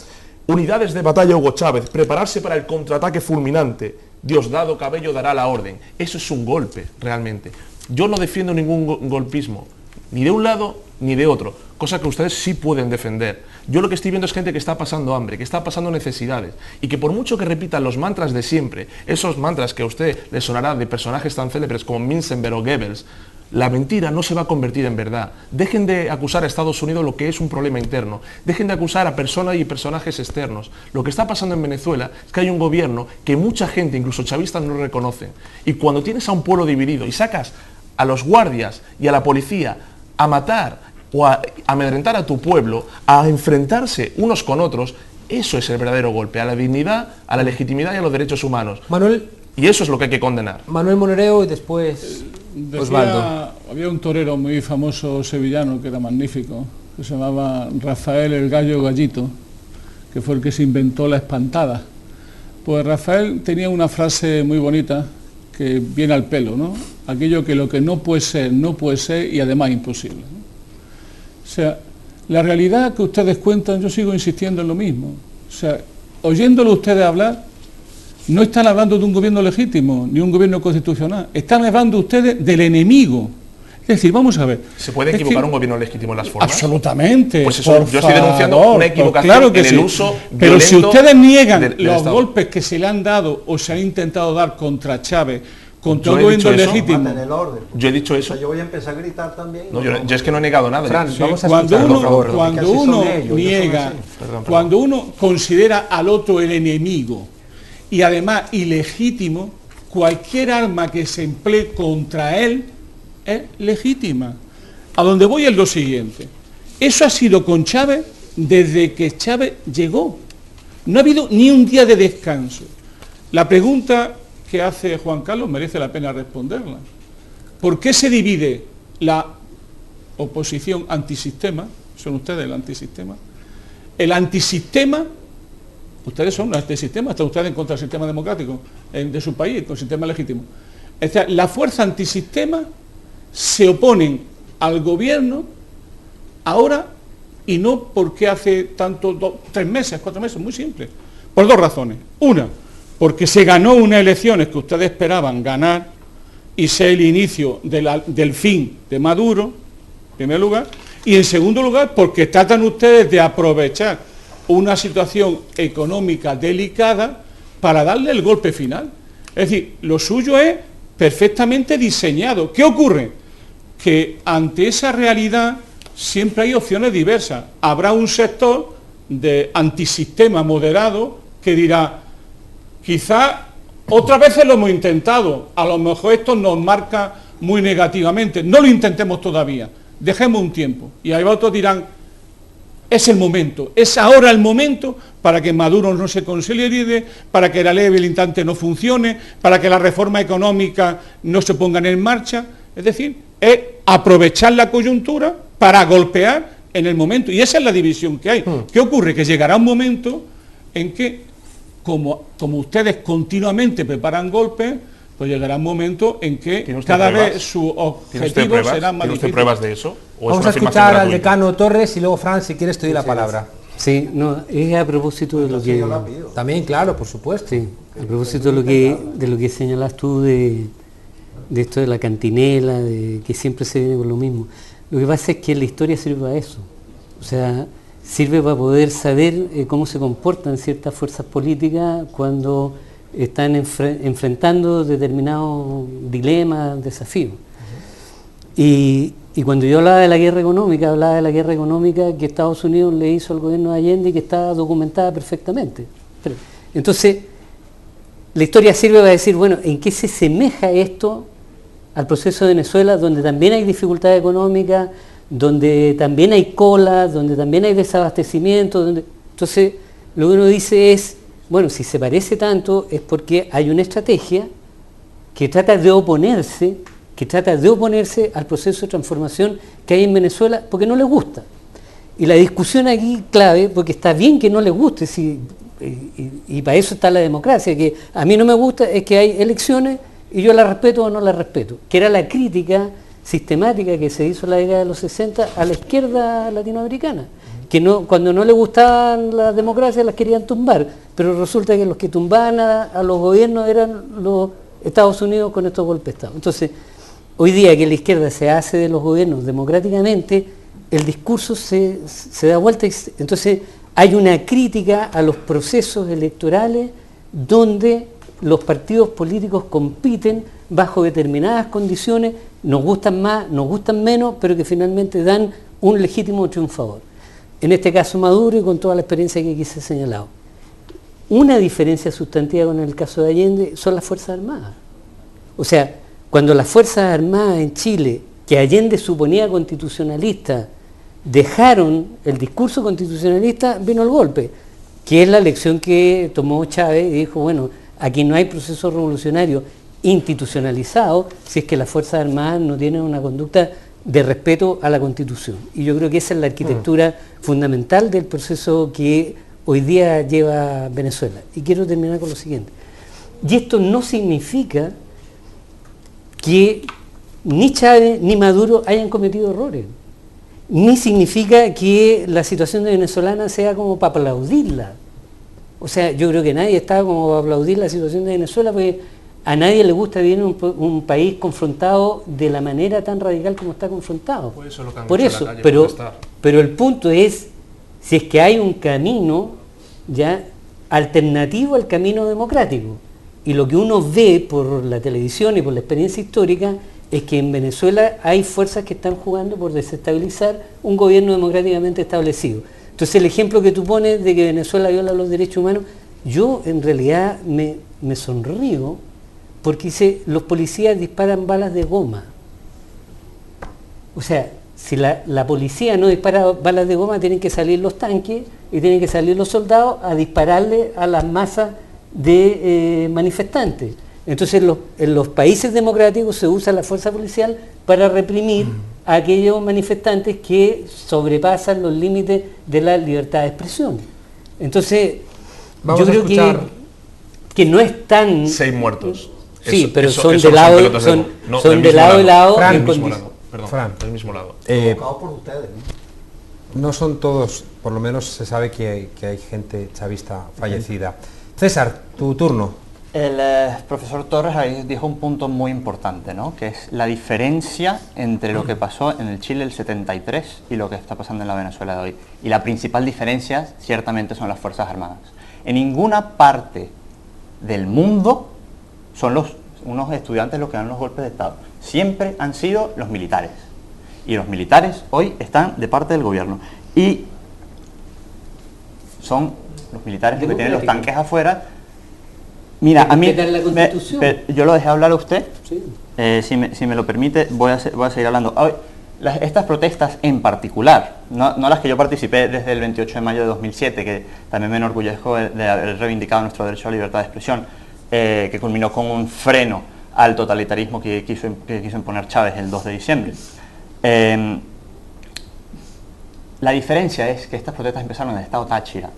unidades de batalla Hugo Chávez, prepararse para el contraataque fulminante, Diosdado Cabello dará la orden. Eso es un golpe, realmente. Yo no defiendo ningún golpismo, ni de un lado ni de otro, cosa que ustedes sí pueden defender. Yo lo que estoy viendo es gente que está pasando hambre, que está pasando necesidades, y que por mucho que repitan los mantras de siempre, esos mantras que a usted le sonará de personajes tan célebres como Minzenberg o Goebbels, la mentira no se va a convertir en verdad. Dejen de acusar a Estados Unidos lo que es un problema interno. Dejen de acusar a personas y personajes externos. Lo que está pasando en Venezuela es que hay un gobierno que mucha gente, incluso chavistas, no reconocen. Y cuando tienes a un pueblo dividido y sacas a los guardias y a la policía a matar o a amedrentar a tu pueblo, a enfrentarse unos con otros, eso es el verdadero golpe a la dignidad, a la legitimidad y a los derechos humanos. Manuel. Y eso es lo que hay que condenar. Manuel Monereo y después Osvaldo. Había un torero muy famoso sevillano que era magnífico, que se llamaba Rafael el Gallo Gallito, que fue el que se inventó la espantada. Pues Rafael tenía una frase muy bonita que viene al pelo, ¿no? Aquello que lo que no puede ser y además imposible, ¿no? O sea, la realidad que ustedes cuentan, yo sigo insistiendo en lo mismo. O sea, oyéndolo ustedes hablar, no están hablando de un gobierno legítimo, ni un gobierno constitucional. Están hablando ustedes del enemigo. Es decir, vamos a ver. ¿Se puede equivocar un gobierno legítimo en las formas? Absolutamente. Pues eso, yo estoy denunciando una equivocación claro que en sí. el uso Pero si ustedes niegan del los Estado. golpes que se le han dado o se han intentado dar contra Chávez, contra un gobierno legítimo. Yo he dicho eso. O sea, yo voy a empezar a gritar también. No, yo es que no he negado nada. Fran, Sí, vamos a cuando escucharlo, uno niega, cuando uno considera al otro el enemigo y además ilegítimo, cualquier arma que se emplee contra él es legítima. A donde voy es lo siguiente. Eso ha sido con Chávez desde que Chávez llegó. No ha habido ni un día de descanso. La pregunta que hace Juan Carlos merece la pena responderla. ¿Por qué se divide la oposición antisistema? Son ustedes el antisistema. El antisistema, ustedes son los antisistema, están ustedes en contra del sistema democrático de su país, con el sistema legítimo. O sea, la fuerza antisistema se oponen al gobierno ahora y no porque hace 3 meses, 4 meses, muy simple. Por 2 razones. Una, porque se ganó unas elecciones que ustedes esperaban ganar y ser el inicio del fin de Maduro, en primer lugar, y en segundo lugar porque tratan ustedes de aprovechar una situación económica delicada para darle el golpe final. Es decir, lo suyo es perfectamente diseñado. ¿Qué ocurre? Que ante esa realidad siempre hay opciones diversas. Habrá un sector de antisistema moderado que dirá, quizá otras veces lo hemos intentado, a lo mejor esto nos marca muy negativamente, no lo intentemos todavía, dejemos un tiempo. Y ahí otros dirán, es el momento, es ahora el momento para que Maduro no se consolide, para que la ley habilitante no funcione, para que la reforma económica no se pongan en marcha. Es decir, es aprovechar la coyuntura para golpear en el momento. Y esa es la división que hay. ¿Qué ocurre? Que llegará un momento en que, como ustedes continuamente preparan golpes, pues llegará un momento en que cada vez sus objetivos serán más difíciles. ¿Tiene usted pruebas de eso? Vamos a escuchar al decano Torres y luego, Fran, si quieres te doy la palabra. Sí, no, es a propósito de lo que... También, claro, por supuesto. Sí, a propósito de lo que señalas tú de esto de la cantinela, de que siempre se viene con lo mismo. Lo que pasa es que la historia sirve para eso. O sea, sirve para poder saber cómo se comportan ciertas fuerzas políticas cuando están enfrentando determinados dilemas, desafíos. Y cuando yo hablaba de la guerra económica que Estados Unidos le hizo al gobierno de Allende y que está documentada perfectamente. Entonces, la historia sirve para decir, bueno, ¿en qué se asemeja esto al proceso de Venezuela, donde también hay dificultad económica, donde también hay colas, donde también hay desabastecimiento? Entonces, lo que uno dice es, Bueno, si se parece tanto es porque hay una estrategia que trata de oponerse al proceso de transformación que hay en Venezuela porque no les gusta. Y la discusión aquí clave, porque está bien que no les guste, y para eso está la democracia, que a mí no me gusta, es que hay elecciones y yo las respeto o no las respeto, que era la crítica sistemática que se hizo en la década de los 60 a la izquierda latinoamericana, que cuando no le gustaban las democracias las querían tumbar, pero resulta que los que tumbaban a los gobiernos eran los Estados Unidos con estos golpes de Estado. Entonces, hoy día que la izquierda se hace de los gobiernos democráticamente, el discurso se da vuelta, entonces hay una crítica a los procesos electorales donde los partidos políticos compiten bajo determinadas condiciones, nos gustan más, nos gustan menos, pero que finalmente dan un legítimo triunfador. En este caso Maduro, y con toda la experiencia que aquí se ha señalado. Una diferencia sustantiva con el caso de Allende son las Fuerzas Armadas. O sea, cuando las Fuerzas Armadas en Chile, que Allende suponía constitucionalista, dejaron el discurso constitucionalista, vino el golpe, que es la lección que tomó Chávez y dijo, bueno, aquí no hay proceso revolucionario institucionalizado si es que las Fuerzas Armadas no tienen una conducta de respeto a la Constitución. Y yo creo que esa es la arquitectura fundamental del proceso que hoy día lleva Venezuela. Y quiero terminar con lo siguiente. Y esto no significa que ni Chávez ni Maduro hayan cometido errores, ni significa que la situación de venezolana sea como para aplaudirla. O sea, yo creo que nadie está como para aplaudir la situación de Venezuela, porque a nadie le gusta vivir en un país confrontado de la manera tan radical como está confrontado. Por eso, pero el punto es, si es que hay un camino ya alternativo al camino democrático, y lo que uno ve por la televisión y por la experiencia histórica es que en Venezuela hay fuerzas que están jugando por desestabilizar un gobierno democráticamente establecido. Entonces el ejemplo que tú pones de que Venezuela viola los derechos humanos, yo en realidad me sonrío porque dice, los policías disparan balas de goma. O sea, si la policía no dispara balas de goma, tienen que salir los tanques y tienen que salir los soldados a dispararle a las masas de manifestantes. Entonces en los países democráticos se usa la fuerza policial para reprimir a aquellos manifestantes que sobrepasan los límites de la libertad de expresión. Entonces, yo creo que no es tan... 6 muertos. Sí, pero son de lado y lado. Perdón, del mismo lado. Por ustedes, ¿no? No son todos, por lo menos se sabe que hay gente chavista fallecida. César, tu turno. El profesor Torres ahí dijo un punto muy importante, ¿no? Que es la diferencia entre lo que pasó en el Chile del 73 y lo que está pasando en la Venezuela de hoy. Y la principal diferencia ciertamente son las Fuerzas Armadas. En ninguna parte del mundo son unos estudiantes los que dan los golpes de Estado. Siempre han sido los militares. Y los militares hoy están de parte del gobierno. Y son los militares los que tienen los tanques afuera. Mira, a mí, yo lo dejé hablar a usted, sí. Si me lo permite, voy a seguir hablando. Estas protestas en particular, no las que yo participé desde el 28 de mayo de 2007, que también me enorgullezco de haber reivindicado nuestro derecho a la libertad de expresión, que culminó con un freno al totalitarismo que quiso imponer Chávez el 2 de diciembre. La diferencia es que estas protestas empezaron en el estado Táchira,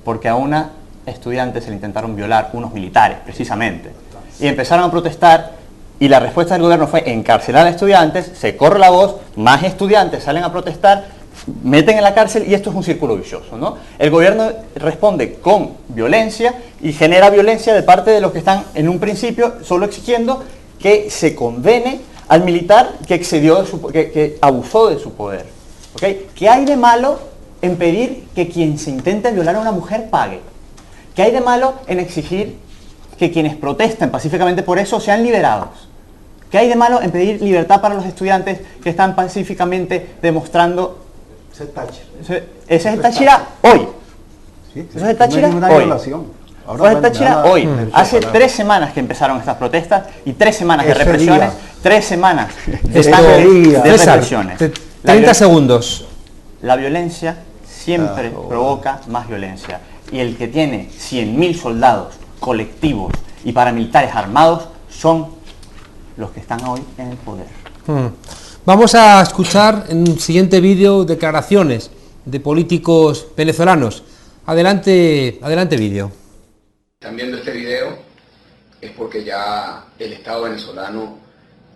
porque a una estudiante se le intentaron violar unos militares, precisamente. Y empezaron a protestar, y la respuesta del gobierno fue encarcelar a estudiantes, se corre la voz, más estudiantes salen a protestar, meten en la cárcel, y esto es un círculo vicioso, ¿no? El gobierno responde con violencia y genera violencia de parte de los que están en un principio solo exigiendo que se condene al militar que que abusó de su poder. ¿Okay? ¿Qué hay de malo en pedir que quien se intente violar a una mujer pague? ¿Qué hay de malo en exigir que quienes protesten pacíficamente por eso sean liberados? ¿Qué hay de malo en pedir libertad para los estudiantes que están pacíficamente demostrando? Ese es el Táchira hoy. Eso es el Táchira hoy. Eso es el Táchira hoy. Hace 3 semanas que empezaron estas protestas y 3 semanas de represiones. 3 semanas de represiones. 30 segundos. La violencia siempre provoca más violencia. Y el que tiene 100.000 soldados, colectivos y paramilitares armados son los que están hoy en el poder. Vamos a escuchar en un siguiente vídeo declaraciones de políticos venezolanos. Adelante, adelante vídeo. Están viendo este video es porque ya el Estado venezolano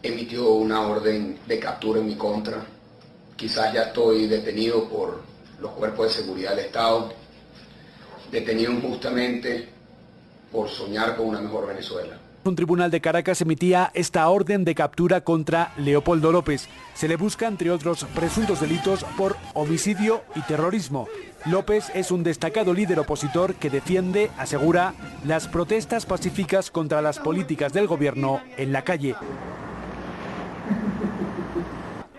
emitió una orden de captura en mi contra. Quizás ya estoy detenido por los cuerpos de seguridad del Estado, detenido injustamente por soñar con una mejor Venezuela. Un tribunal de Caracas emitía esta orden de captura contra Leopoldo López. Se le busca, entre otros presuntos delitos, por homicidio y terrorismo. López es un destacado líder opositor que defiende, asegura, las protestas pacíficas contra las políticas del gobierno en la calle.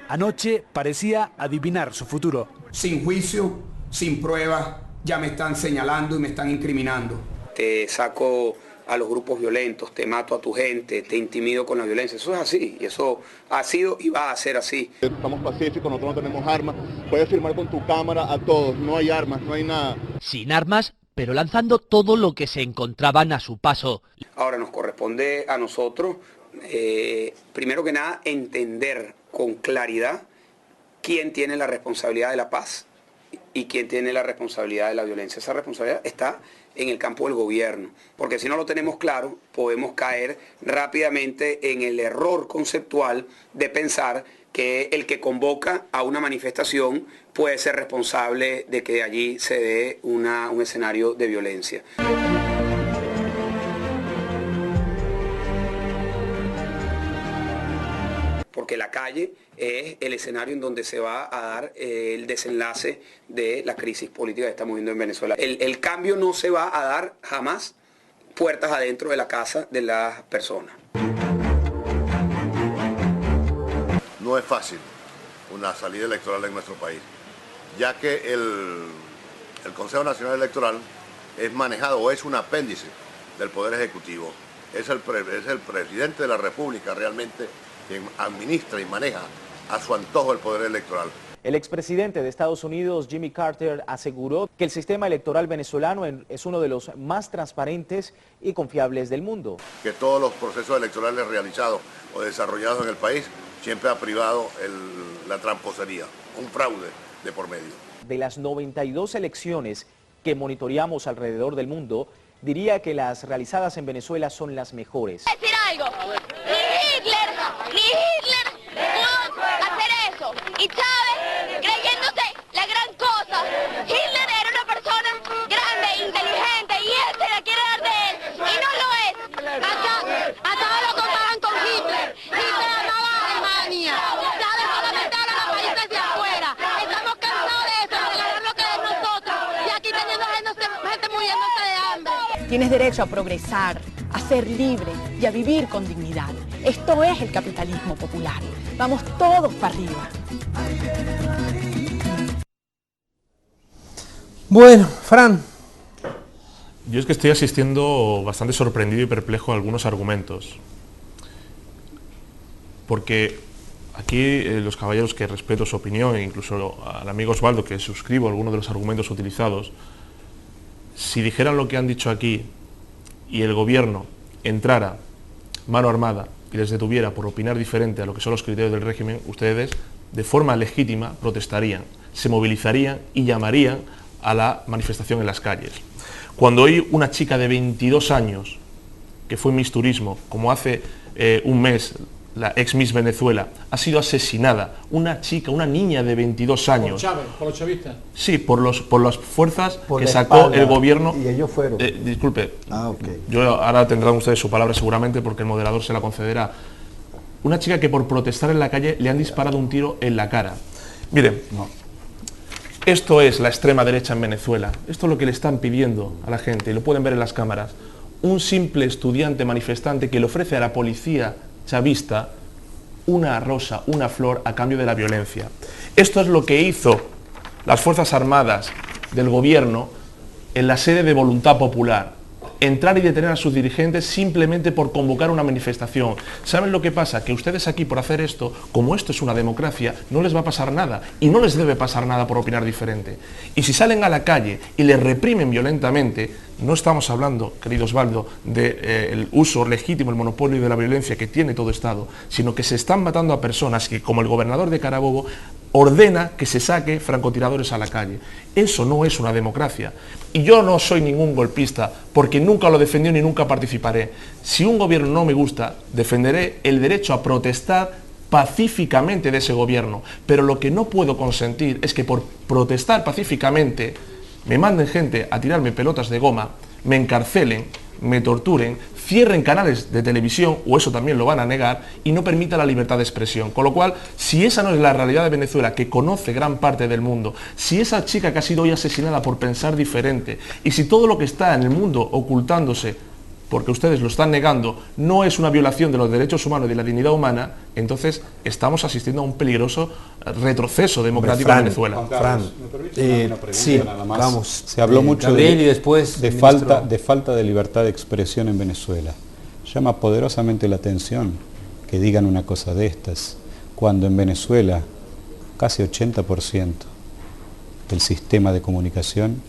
Anoche parecía adivinar su futuro. Sin juicio, sin pruebas, ya me están señalando y me están incriminando. Te saco a los grupos violentos, te mato a tu gente, te intimido con la violencia. Eso es así, y eso ha sido y va a ser así. Estamos pacíficos, nosotros no tenemos armas. Puedes firmar con tu cámara a todos, no hay armas, no hay nada. Sin armas, pero lanzando todo lo que se encontraban a su paso. Ahora nos corresponde a nosotros, primero que nada, entender con claridad quién tiene la responsabilidad de la paz y quién tiene la responsabilidad de la violencia. Esa responsabilidad está en el campo del gobierno, porque si no lo tenemos claro, podemos caer rápidamente en el error conceptual de pensar que el que convoca a una manifestación puede ser responsable de que allí se dé un escenario de violencia. Porque la calle es el escenario en donde se va a dar el desenlace de la crisis política que estamos viendo en Venezuela. El cambio no se va a dar jamás puertas adentro de la casa de las personas. No es fácil una salida electoral en nuestro país, ya que el Consejo Nacional Electoral es manejado o es un apéndice del Poder Ejecutivo. Es el presidente de la República realmente quien administra y maneja a su antojo el poder electoral. El expresidente de Estados Unidos, Jimmy Carter, aseguró que el sistema electoral venezolano es uno de los más transparentes y confiables del mundo. Que todos los procesos electorales realizados o desarrollados en el país siempre ha privado la tramposería, un fraude de por medio. De las 92 elecciones que monitoreamos alrededor del mundo, diría que las realizadas en Venezuela son las mejores. Decir algo, ni Hitler pudo hacer eso, y Chávez creyéndose la gran cosa. Hitler era una persona grande, inteligente, y él se la quiere dar de él, y no lo es. Acá lo comparan con Hitler. Hitler amaba a Alemania, Chávez solamente habla los países de afuera. Estamos cansados de eso, de regalar lo que es nosotros, y aquí teniendo gente muriéndose de hambre. Tienes derecho a progresar, a ser libre y a vivir con dignidad. Esto es el capitalismo popular. Vamos todos para arriba. Bueno, Fran. Yo es que estoy asistiendo bastante sorprendido y perplejo a algunos argumentos. Porque aquí los caballeros, que respeto su opinión, e incluso al amigo Osvaldo, que suscribo algunos de los argumentos utilizados, si dijeran lo que han dicho aquí y el gobierno entrara mano armada y les detuviera por opinar diferente a lo que son los criterios del régimen, ustedes de forma legítima protestarían, se movilizarían y llamarían a la manifestación en las calles. Cuando hoy una chica de 22 años, que fue Miss Turismo, como hace un mes, la ex Miss Venezuela, ha sido asesinada, una chica, una niña de 22 años. ¿Por Chávez, por los chavistas? Sí, por las fuerzas por que sacó espalda, el gobierno. Y ellos fueron. Disculpe, okay. Yo ahora tendrán ustedes su palabra seguramente porque el moderador se la concederá. Una chica que por protestar en la calle le han disparado un tiro en la cara. Miren, esto es la extrema derecha en Venezuela. Esto es lo que le están pidiendo a la gente, y lo pueden ver en las cámaras. Un simple estudiante manifestante que le ofrece a la policía chavista una rosa, una flor a cambio de la violencia. Esto es lo que hizo las Fuerzas Armadas del gobierno en la sede de Voluntad Popular. entrar y detener a sus dirigentes simplemente por convocar una manifestación. ¿Saben lo que pasa? Que ustedes aquí, por hacer esto, como esto es una democracia, no les va a pasar nada, y no les debe pasar nada por opinar diferente. Y si salen a la calle y les reprimen violentamente, no estamos hablando, querido Osvaldo, del uso legítimo, el monopolio de la violencia que tiene todo Estado, sino que se están matando a personas que, como el gobernador de Carabobo, ordena que se saque francotiradores a la calle. Eso no es una democracia. Y yo no soy ningún golpista, porque nunca lo defendí ni nunca participaré. Si un gobierno no me gusta, defenderé el derecho a protestar pacíficamente de ese gobierno. Pero lo que no puedo consentir es que por protestar pacíficamente me manden gente a tirarme pelotas de goma, me encarcelen, me torturen, cierren canales de televisión, o eso también lo van a negar, y no permita la libertad de expresión. Con lo cual, si esa no es la realidad de Venezuela, que conoce gran parte del mundo, si esa chica que ha sido hoy asesinada por pensar diferente, y si todo lo que está en el mundo ocultándose, porque ustedes lo están negando, no es una violación de los derechos humanos y de la dignidad humana, entonces estamos asistiendo a un peligroso retroceso democrático en Venezuela. Sí, vamos. Se habló mucho de falta de libertad de expresión en Venezuela. Llama poderosamente la atención que digan una cosa de estas, cuando en Venezuela casi 80% del sistema de comunicación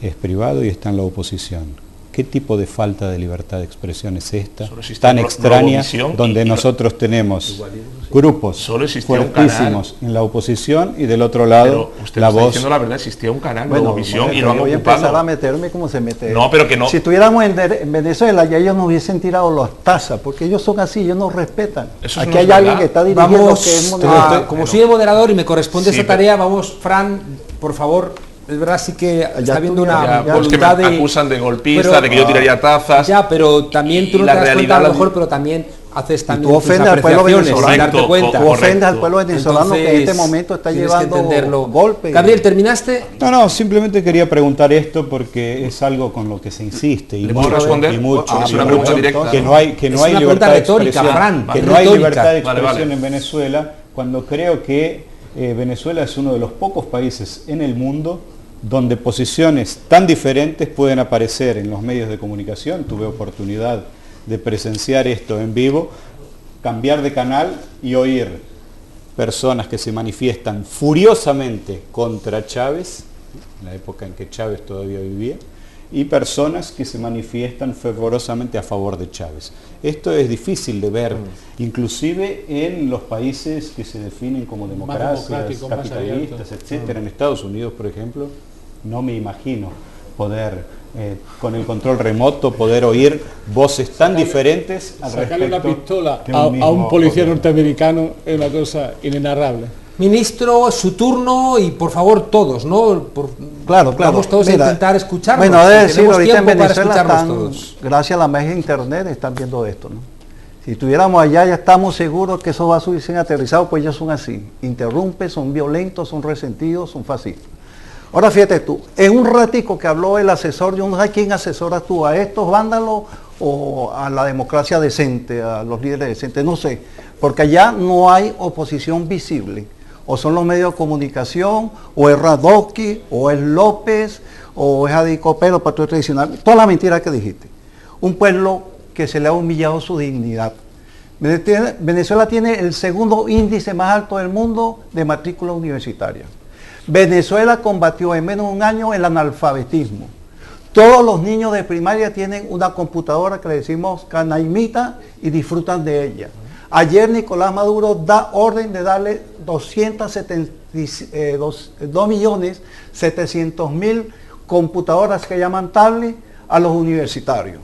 es privado y está en la oposición. ¿Qué tipo de falta de libertad de expresión es esta, tan extraña, donde nosotros tenemos grupos fuertísimos en la oposición y del otro lado la voz? Diciendo la verdad, existía un canal de Globovisión y lo han ocupado. Voy a empezar a meterme como se mete. No, pero que no. Si estuviéramos en Venezuela, ya ellos nos hubiesen tirado las tazas, porque ellos son así, ellos nos respetan. Aquí hay alguien que está dirigiendo que es como soy el moderador y me corresponde esa tarea, vamos, Fran, por favor. Es verdad, sí que está habiendo una voluntad me acusan de golpista, de que yo tiraría tazas. Ya, pero también tú no te das cuenta a lo mejor, pero también haces también tú ofendes al pueblo venezolano, darte cuenta. Tú ofendes al pueblo venezolano. Entonces, que en este momento está llevando golpes. Gabriel, ¿terminaste? No, simplemente quería preguntar esto porque es algo con lo que se insiste y mucho, es una pregunta directa. Que no hay libertad de expresión, que no hay libertad de expresión en Venezuela, cuando creo que Venezuela es uno de los pocos países en el mundo donde posiciones tan diferentes pueden aparecer en los medios de comunicación. Tuve oportunidad de presenciar esto en vivo, cambiar de canal y oír personas que se manifiestan furiosamente contra Chávez, en la época en que Chávez todavía vivía, y personas que se manifiestan fervorosamente a favor de Chávez. Esto es difícil de ver, inclusive en los países que se definen como democracias, capitalistas, etcétera. En Estados Unidos, por ejemplo, no me imagino poder, con el control remoto, poder oír voces tan diferentes al respecto. Sacarle una pistola a un policía norteamericano es una cosa inenarrable. Ministro, su turno y por favor todos, ¿no? Claro. Vamos todos a intentar escucharnos. Bueno, debe decir, ahorita en Venezuela gracias a la magia de internet están viendo esto, ¿no? Si estuviéramos allá ya estamos seguros que esos vasos hubiesen aterrizado, pues ellos son así. Interrumpen, son violentos, son resentidos, son fascistas. Ahora fíjate tú, en un ratico que habló el asesor, yo no sé quién asesora tú, a estos vándalos o a la democracia decente, a los líderes decentes, no sé, porque allá no hay oposición visible. O son los medios de comunicación, o es Radoki, o es López, o es Adicopelo, patrón tradicional, toda la mentira que dijiste. Un pueblo que se le ha humillado su dignidad. Venezuela tiene el segundo índice más alto del mundo de matrícula universitaria. Venezuela combatió en menos de un año el analfabetismo. Todos los niños de primaria tienen una computadora que le decimos canaimita y disfrutan de ella. Ayer Nicolás Maduro da orden de darle 2.700.000 computadoras que llaman tablet a los universitarios.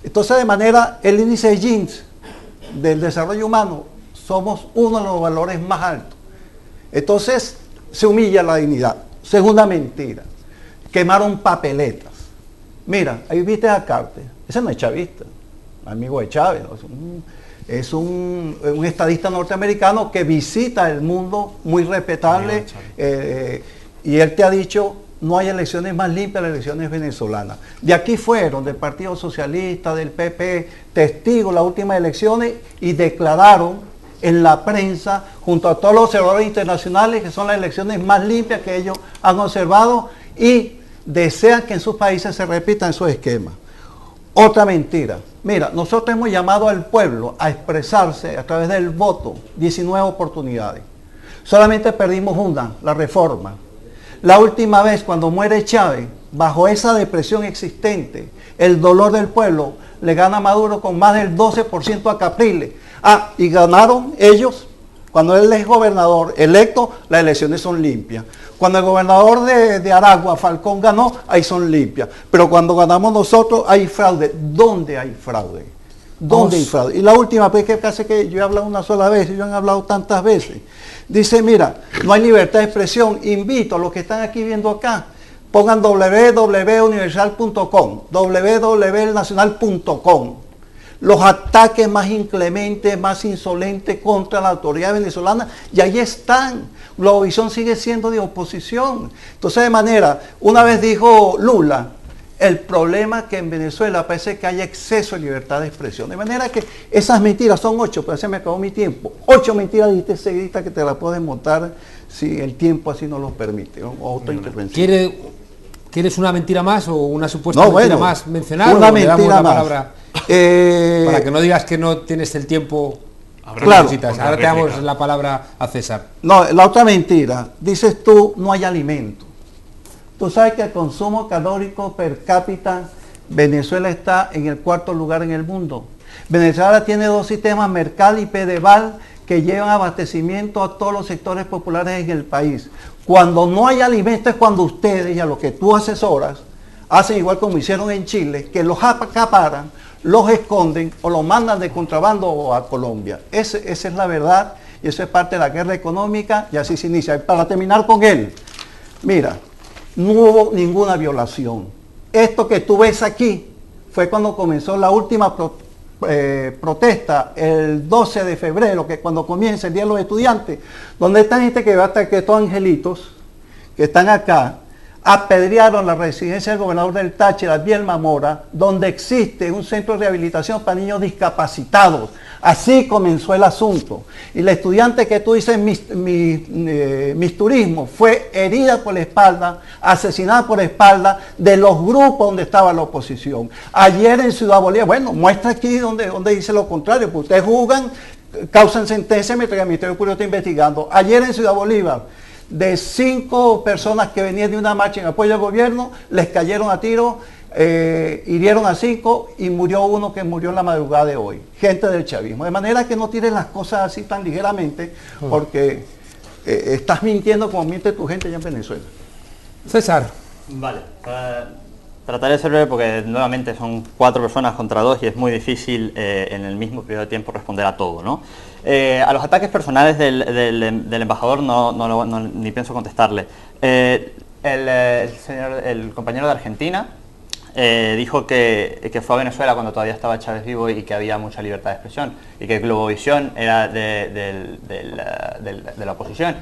Entonces, de manera, el índice de Gini del desarrollo humano, somos uno de los valores más altos. Entonces, se humilla la dignidad. Segunda mentira, quemaron papeletas. Mira, ahí viste a Carter, ese no es chavista, amigo de Chávez, es un estadista norteamericano que visita el mundo, muy respetable, y él te ha dicho, no hay elecciones más limpias, las elecciones venezolanas. De aquí fueron, del Partido Socialista, del PP, testigos las últimas elecciones y declararon en la prensa, junto a todos los observadores internacionales, que son las elecciones más limpias que ellos han observado y desean que en sus países se repitan esos esquemas. Otra mentira. Mira, nosotros hemos llamado al pueblo a expresarse a través del voto 19 oportunidades. Solamente perdimos una, la reforma. La última vez cuando muere Chávez, bajo esa depresión existente, el dolor del pueblo, le gana Maduro con más del 12% a Capriles. Y ganaron ellos, cuando él es gobernador electo, las elecciones son limpias. Cuando el gobernador de Aragua, Falcón, ganó, ahí son limpias. Pero cuando ganamos nosotros, hay fraude. ¿Dónde hay fraude? ¿Dónde hay fraude? Y la última vez que casi que yo he hablado una sola vez, y yo han hablado tantas veces. Dice, mira, no hay libertad de expresión. Invito a los que están aquí viendo acá, pongan www.universal.com, www.nacional.com. Los ataques más inclementes, más insolentes contra la autoridad venezolana, y ahí están. Globovisión sigue siendo de oposición. Entonces, de manera, una vez dijo Lula, el problema es que en Venezuela parece que hay exceso de libertad de expresión. De manera que esas mentiras son 8, pero se me acabó mi tiempo. 8 mentiras dijiste seguiditas que te las puedes montar si el tiempo así nos lo permite. Otra intervención. ¿Quieres una mentira más o una supuesta mentira más mencionar? Una mentira más. Para que no digas que no tienes el tiempo. Claro. Ahora te damos la palabra a César. No, la otra mentira. Dices tú, no hay alimento. Tú sabes que el consumo calórico per cápita, Venezuela está en el 4º lugar en el mundo. Venezuela tiene 2 sistemas, Mercal y Pedeval, que llevan abastecimiento a todos los sectores populares en el país. Cuando no hay alimento es cuando ustedes y a los que tú asesoras hacen igual como hicieron en Chile, que los acaparan, los esconden o los mandan de contrabando a Colombia. Esa es la verdad y eso es parte de la guerra económica y así se inicia. Y para terminar con él, mira, no hubo ninguna violación. Esto que tú ves aquí fue cuando comenzó la última protesta, el 12 de febrero, que cuando comienza el Día de los Estudiantes, donde esta gente que va hasta que estos angelitos que están acá, apedrearon la residencia del gobernador del Táchira, Bielma Mora, donde existe un centro de rehabilitación para niños discapacitados. Así comenzó el asunto. Y la estudiante que tú dices, mis turismo, fue herida por la espalda, asesinada por la espalda de los grupos donde estaba la oposición. Ayer en Ciudad Bolívar, bueno, muestra aquí donde dice lo contrario, porque ustedes juzgan, causan sentencia mientras que el Ministerio Público está investigando. Ayer en Ciudad Bolívar, de 5 personas que venían de una marcha en apoyo al gobierno, les cayeron a tiro, hirieron a 5 y murió uno que murió en la madrugada de hoy, gente del chavismo. De manera que no tires las cosas así tan ligeramente, porque estás mintiendo como miente tu gente allá en Venezuela. César. Vale, trataré de ser breve porque nuevamente son 4 personas contra 2 y es muy difícil en el mismo periodo de tiempo responder a todo, ¿no? A los ataques personales del embajador ni pienso contestarle. El compañero de Argentina dijo que fue a Venezuela cuando todavía estaba Chávez vivo y que había mucha libertad de expresión y que Globovisión era de la oposición.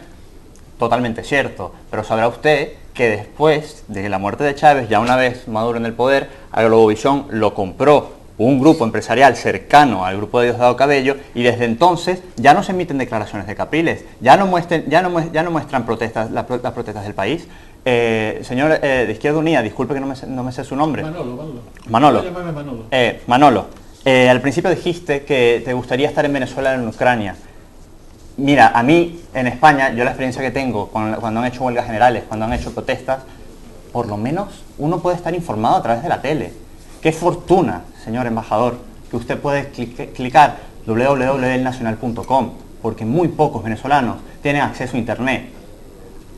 Totalmente cierto, pero sabrá usted que después de la muerte de Chávez, ya una vez Maduro en el poder, a Globovisión lo compró un grupo empresarial cercano al grupo de Diosdado Cabello y desde entonces ya no se emiten declaraciones de Capriles, ya no muestran protestas, las protestas del país. Señor de Izquierda Unida, disculpe que no me sé su nombre. Manolo. Manolo, al principio dijiste que te gustaría estar en Venezuela, en Ucrania. Mira, a mí en España, yo la experiencia que tengo cuando han hecho huelgas generales, cuando han hecho protestas, por lo menos uno puede estar informado a través de la tele. Qué fortuna, señor embajador, que usted puede clicar www.elnacional.com, porque muy pocos venezolanos tienen acceso a internet.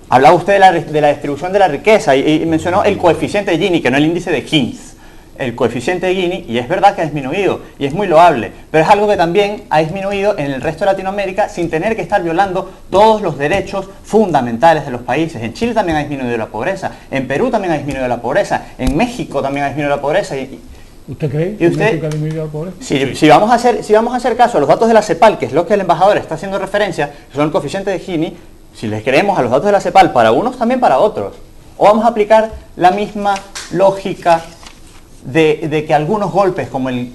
Hablaba usted de la distribución de la riqueza y mencionó el coeficiente de Gini, que no el índice de Keynes. El coeficiente de Gini, y es verdad que ha disminuido, y es muy loable, pero es algo que también ha disminuido en el resto de Latinoamérica sin tener que estar violando todos los derechos fundamentales de los países. En Chile también ha disminuido la pobreza, en Perú también ha disminuido la pobreza, en México también ha disminuido la pobreza. ¿Usted cree que México ha disminuido la pobreza? Si vamos a hacer caso a los datos de la CEPAL, que es lo que el embajador está haciendo referencia, que son el coeficiente de Gini, si les creemos a los datos de la CEPAL para unos, también para otros. O vamos a aplicar la misma lógica de que algunos golpes, como el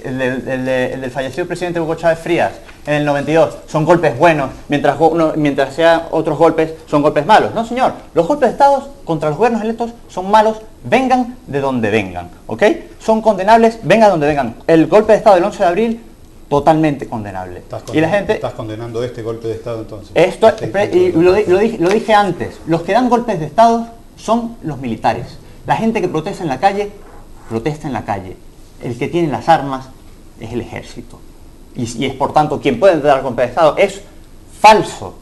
del fallecido presidente Hugo Chávez Frías, en el 92 son golpes buenos, mientras sean otros golpes son golpes malos. No, señor, los golpes de Estado contra los gobiernos electos son malos, vengan de donde vengan, ¿ok? Son condenables, vengan de donde vengan. El golpe de Estado del 11 de abril, totalmente condenable. Y la gente... ¿Estás condenando este golpe de Estado entonces? Esto, y lo dije antes, los que dan golpes de Estado son los militares. La gente que protesta en la calle, protesta en la calle. El que tiene las armas es el ejército. Y es por tanto quien puede dar golpe de Estado. Es falso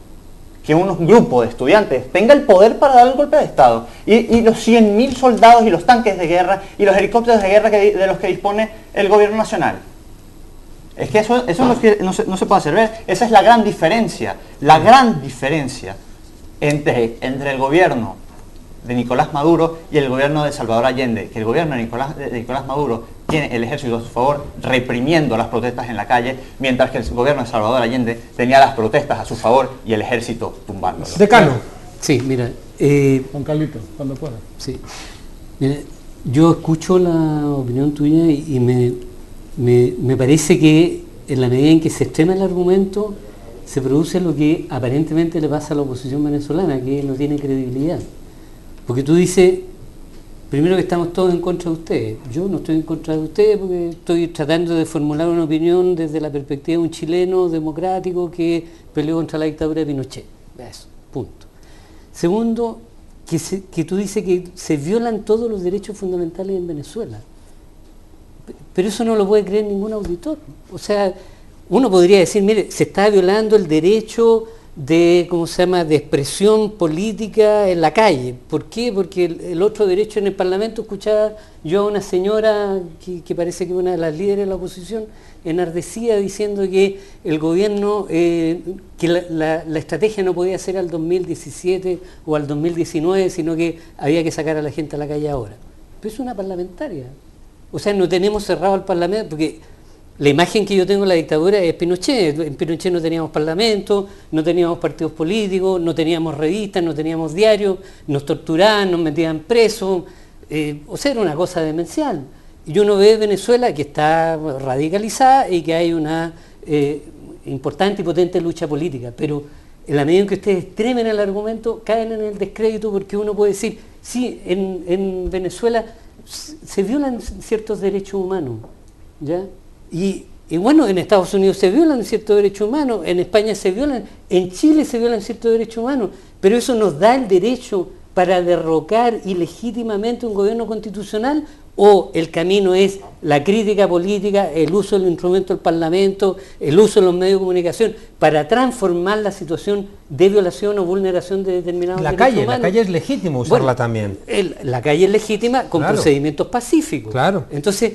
que un grupo de estudiantes tenga el poder para dar el golpe de Estado. Y los 100.000 soldados y los tanques de guerra y los helicópteros de guerra de los que dispone el gobierno nacional. Es que eso no se puede hacer ver. Esa es la gran diferencia. La gran diferencia entre el gobierno de Nicolás Maduro y el gobierno de Salvador Allende, que el gobierno de Nicolás Maduro tiene el ejército a su favor reprimiendo las protestas en la calle, mientras que el gobierno de Salvador Allende tenía las protestas a su favor y el ejército tumbándolas. Decano. Sí, mira. Juan Carlito, cuando pueda. Sí. Mira, yo escucho la opinión tuya y me parece que en la medida en que se extrema el argumento, se produce lo que aparentemente le pasa a la oposición venezolana, que no tiene credibilidad. Porque tú dices, primero que estamos todos en contra de ustedes. Yo no estoy en contra de ustedes porque estoy tratando de formular una opinión desde la perspectiva de un chileno democrático que peleó contra la dictadura de Pinochet. Eso, punto. Segundo, que tú dices que se violan todos los derechos fundamentales en Venezuela. Pero eso no lo puede creer ningún auditor. O sea, uno podría decir, mire, se está violando el derecho de, ¿cómo se llama?, de expresión política en la calle. ¿Por qué? Porque el otro derecho en el Parlamento, escuchaba yo a una señora que parece que es una de las líderes de la oposición, enardecida diciendo que el gobierno, que la estrategia no podía ser al 2017 o al 2019, sino que había que sacar a la gente a la calle ahora. Pero es una parlamentaria. O sea, no tenemos cerrado al Parlamento, porque la imagen que yo tengo de la dictadura es Pinochet. En Pinochet no teníamos parlamento, no teníamos partidos políticos, no teníamos revistas, no teníamos diarios, nos torturaban, nos metían presos. O sea, era una cosa demencial. Y uno ve Venezuela que está radicalizada y que hay una importante y potente lucha política. Pero en la medida en que ustedes extremen el argumento, caen en el descrédito, porque uno puede decir, sí, en Venezuela se violan ciertos derechos humanos, ¿ya? Y bueno, en Estados Unidos se violan ciertos derechos humanos, en España se violan, en Chile se violan ciertos derechos humanos, pero eso nos da el derecho para derrocar ilegítimamente un gobierno constitucional, o el camino es la crítica política, el uso del instrumento del Parlamento, el uso de los medios de comunicación para transformar la situación de violación o vulneración de determinados derechos humanos. La calle es legítimo usarla también. La calle es legítima con procedimientos pacíficos. Claro. Entonces,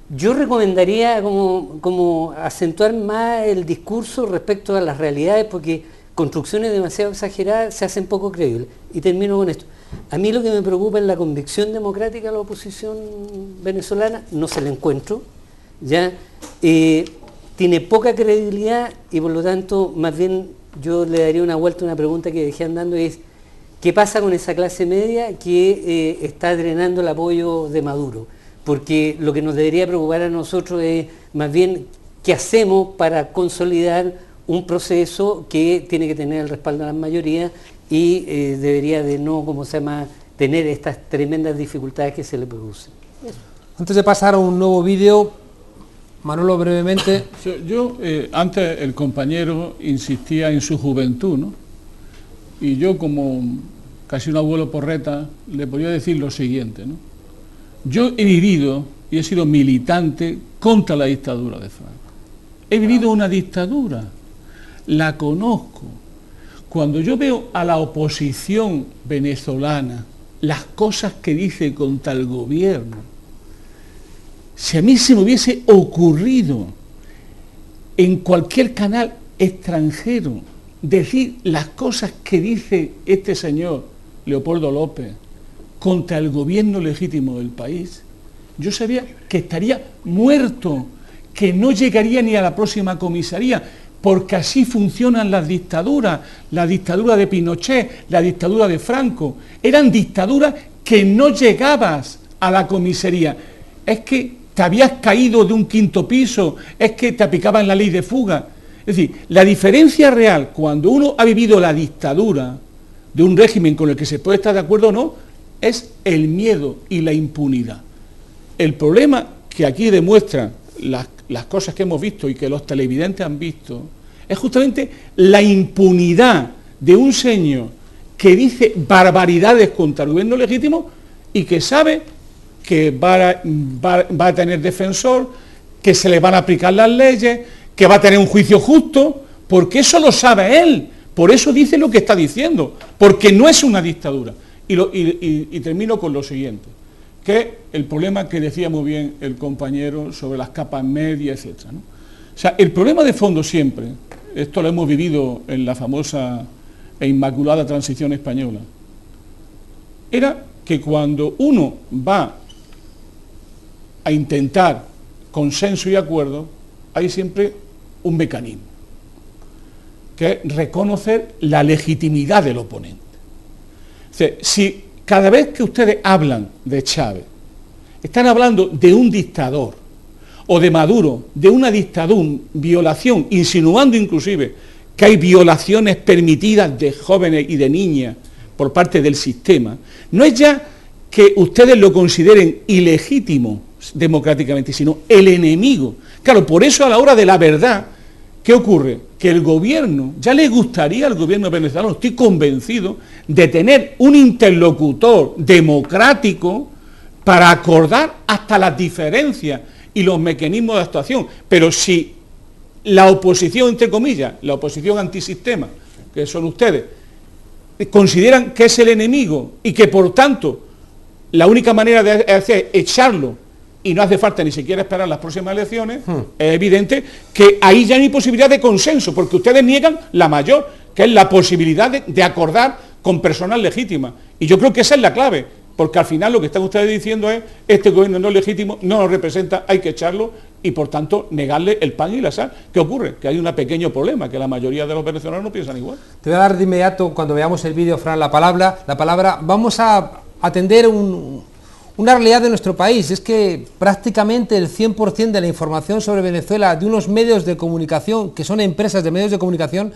yo recomendaría como acentuar más el discurso respecto a las realidades, porque construcciones demasiado exageradas se hacen poco creíbles. Y termino con esto. A mí lo que me preocupa es la convicción democrática de la oposición venezolana, no se la encuentro, ¿ya? Tiene poca credibilidad y por lo tanto, más bien yo le daría una vuelta a una pregunta que dejé andando, y es, ¿qué pasa con esa clase media que está drenando el apoyo de Maduro? Porque lo que nos debería preocupar a nosotros es más bien qué hacemos para consolidar un proceso que tiene que tener el respaldo de las mayorías y debería de no, tener estas tremendas dificultades que se le producen. Eso. Antes de pasar a un nuevo vídeo, Manolo, brevemente. Yo antes el compañero insistía en su juventud, ¿no? Y yo, como casi un abuelo porreta, le podría decir lo siguiente, ¿no? Yo he vivido y he sido militante contra la dictadura de Franco. He vivido una dictadura, la conozco. Cuando yo veo a la oposición venezolana, las cosas que dice contra el gobierno, si a mí se me hubiese ocurrido en cualquier canal extranjero decir las cosas que dice este señor Leopoldo López contra el gobierno legítimo del país, yo sabía que estaría muerto, que no llegaría ni a la próxima comisaría, porque así funcionan las dictaduras, la dictadura de Pinochet, la dictadura de Franco, eran dictaduras que no llegabas a la comisaría, es que te habías caído de un quinto piso, es que te aplicaban la ley de fuga. Es decir, la diferencia real cuando uno ha vivido la dictadura de un régimen con el que se puede estar de acuerdo o no, es el miedo y la impunidad. El problema que aquí demuestran las cosas que hemos visto y que los televidentes han visto, es justamente la impunidad de un señor que dice barbaridades contra el gobierno legítimo y que sabe que va a tener defensor, que se le van a aplicar las leyes, que va a tener un juicio justo, porque eso lo sabe él, por eso dice lo que está diciendo, porque no es una dictadura. Y termino con lo siguiente, que el problema que decía muy bien el compañero sobre las capas medias, etc., ¿no? O sea, el problema de fondo siempre, esto lo hemos vivido en la famosa e inmaculada transición española, era que cuando uno va a intentar consenso y acuerdo, hay siempre un mecanismo, que es reconocer la legitimidad del oponente. O sea, si cada vez que ustedes hablan de Chávez, están hablando de un dictador, o de Maduro, de una dictadura, violación, insinuando inclusive que hay violaciones permitidas de jóvenes y de niñas por parte del sistema, no es ya que ustedes lo consideren ilegítimo democráticamente, sino el enemigo. Claro, por eso a la hora de la verdad, ¿qué ocurre? Que el gobierno, ya le gustaría al gobierno venezolano, estoy convencido, de tener un interlocutor democrático para acordar hasta las diferencias y los mecanismos de actuación. Pero si la oposición, entre comillas, la oposición antisistema, que son ustedes, consideran que es el enemigo y que por tanto la única manera de hacer es echarlo y no hace falta ni siquiera esperar las próximas elecciones, es evidente que ahí ya no hay posibilidad de consenso, porque ustedes niegan la mayor, que es la posibilidad de acordar con personas legítimas. Y yo creo que esa es la clave, porque al final lo que están ustedes diciendo es, este gobierno no es legítimo, no nos representa, hay que echarlo y por tanto negarle el pan y la sal. ¿Qué ocurre? Que hay un pequeño problema, que la mayoría de los venezolanos no piensan igual. Te voy a dar de inmediato, cuando veamos el vídeo, Fran, la palabra, vamos a atender una realidad de nuestro país. Es que prácticamente el 100% de la información sobre Venezuela de unos medios de comunicación, que son empresas de medios de comunicación,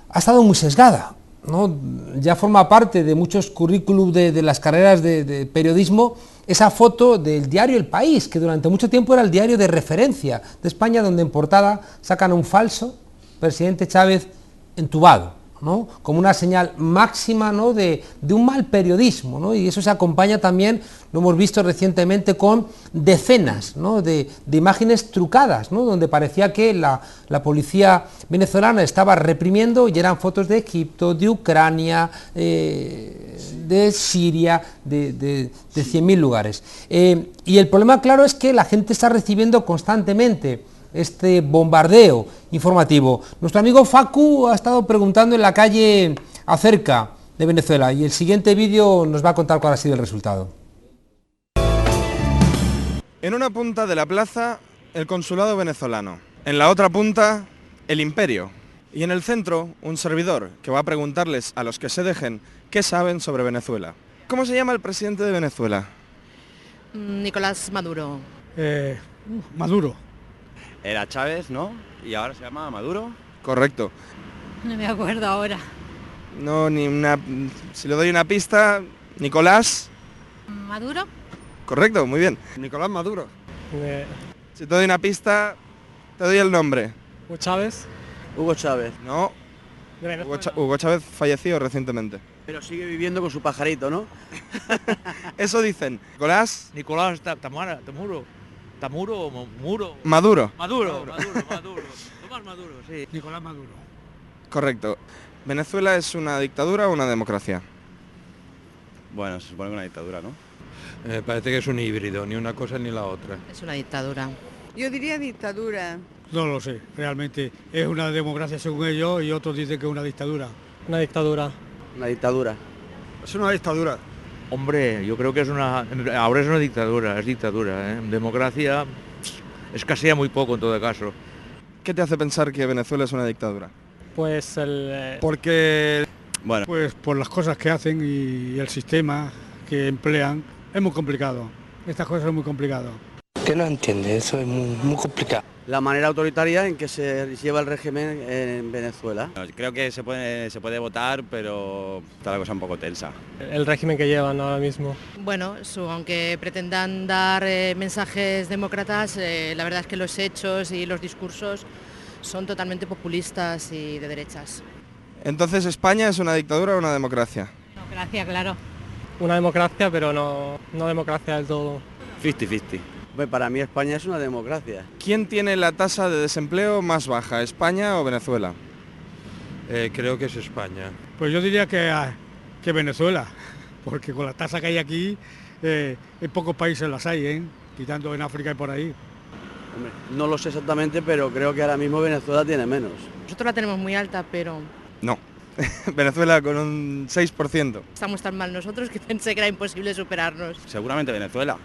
ha estado muy sesgada, ¿no? Ya forma parte de muchos currículum de las carreras de periodismo esa foto del diario El País, que durante mucho tiempo era el diario de referencia de España, donde en portada sacan a un falso presidente Chávez entubado, ¿no? Como una señal máxima, ¿no?, de un mal periodismo, ¿no? Y eso se acompaña también, lo hemos visto recientemente, con decenas, ¿no?, de imágenes trucadas, ¿no?, donde parecía que la policía venezolana estaba reprimiendo y eran fotos de Egipto, de Ucrania, de Siria, de 100.000 lugares. Y el problema, claro, es que la gente está recibiendo constantemente este bombardeo informativo. Nuestro amigo Facu ha estado preguntando en la calle acerca de Venezuela y el siguiente vídeo nos va a contar cuál ha sido el resultado. En una punta de la plaza, el consulado venezolano. En la otra punta, el imperio. Y en el centro, un servidor que va a preguntarles a los que se dejen qué saben sobre Venezuela. ¿Cómo se llama el presidente de Venezuela? Nicolás Maduro. Maduro. Era Chávez, ¿no? Y ahora se llama Maduro. Correcto. No me acuerdo ahora. No, ni una... Si le doy una pista, Nicolás. ¿Maduro? Correcto, muy bien. Nicolás Maduro. Si te doy una pista, te doy el nombre. ¿Hugo Chávez? Hugo Chávez. No. Hugo Chávez falleció recientemente. Pero sigue viviendo con su pajarito, ¿no? Eso dicen. Nicolás. Nicolás Tamuro. ¿Tamuro o Muro? Maduro. Maduro. Tomás Maduro, sí. Nicolás Maduro. Correcto. ¿Venezuela es una dictadura o una democracia? Bueno, se supone que una dictadura, ¿no? Parece que es un híbrido, ni una cosa ni la otra. Es una dictadura. Yo diría dictadura. No lo sé, realmente es una democracia según ellos y otros dicen que es una dictadura. Una dictadura. Una dictadura. Es una dictadura. Hombre, yo creo que ahora es una dictadura, es dictadura, ¿eh? Democracia escasea muy poco en todo caso. ¿Qué te hace pensar que Venezuela es una dictadura? Pues porque, bueno, pues por las cosas que hacen y el sistema que emplean es muy complicado. Estas cosas son muy complicadas. que no entiende, eso es muy complicado. La manera autoritaria en que se lleva el régimen en Venezuela. Creo que se puede votar, pero está la cosa un poco tensa. El régimen que llevan ahora mismo. Bueno, aunque pretendan dar mensajes demócratas, la verdad es que los hechos y los discursos son totalmente populistas y de derechas. Entonces, ¿España es una dictadura o una democracia? Democracia, claro. Una democracia, pero no democracia del todo. 50-50. Para mí España es una democracia. ¿Quién tiene la tasa de desempleo más baja, España o Venezuela? Creo que es España. Pues yo diría que Venezuela, porque con la tasa que hay aquí, en pocos países las hay, quitando en África y por ahí. Hombre, no lo sé exactamente, pero creo que ahora mismo Venezuela tiene menos. Nosotros la tenemos muy alta, pero... No, Venezuela con un 6%. Estamos tan mal nosotros que pensé que era imposible superarnos. Seguramente Venezuela.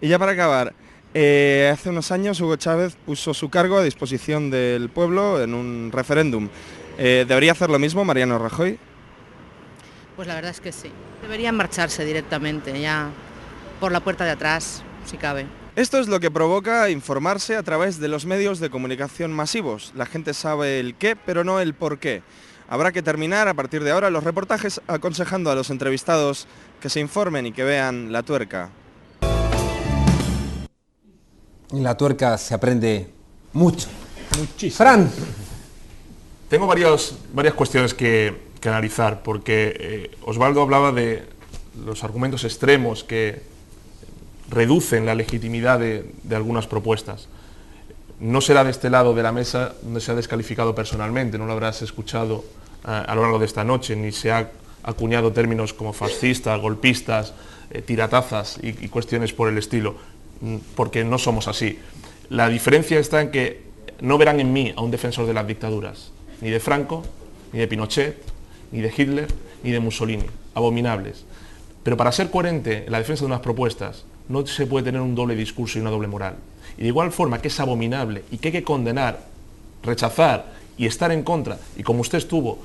Y ya para acabar, hace unos años Hugo Chávez puso su cargo a disposición del pueblo en un referéndum. ¿Debería hacer lo mismo Mariano Rajoy? Pues la verdad es que sí. Deberían marcharse directamente, ya por la puerta de atrás, si cabe. Esto es lo que provoca informarse a través de los medios de comunicación masivos. La gente sabe el qué, pero no el por qué. Habrá que terminar a partir de ahora los reportajes aconsejando a los entrevistados que se informen y que vean la tuerca. En la tuerca se aprende mucho. Muchísimo. Fran. Tengo varias cuestiones que analizar, porque Osvaldo hablaba de los argumentos extremos que reducen la legitimidad de algunas propuestas. No será de este lado de la mesa donde se ha descalificado personalmente, no lo habrás escuchado a lo largo de esta noche, ni se ha acuñado términos como fascistas, golpistas, tiratazas y cuestiones por el estilo, porque no somos así. La diferencia está en que no verán en mí a un defensor de las dictaduras, ni de Franco, ni de Pinochet, ni de Hitler, ni de Mussolini, abominables. Pero para ser coherente en la defensa de unas propuestas, no se puede tener un doble discurso y una doble moral. Y de igual forma que es abominable y que hay que condenar, rechazar y estar en contra, y como usted estuvo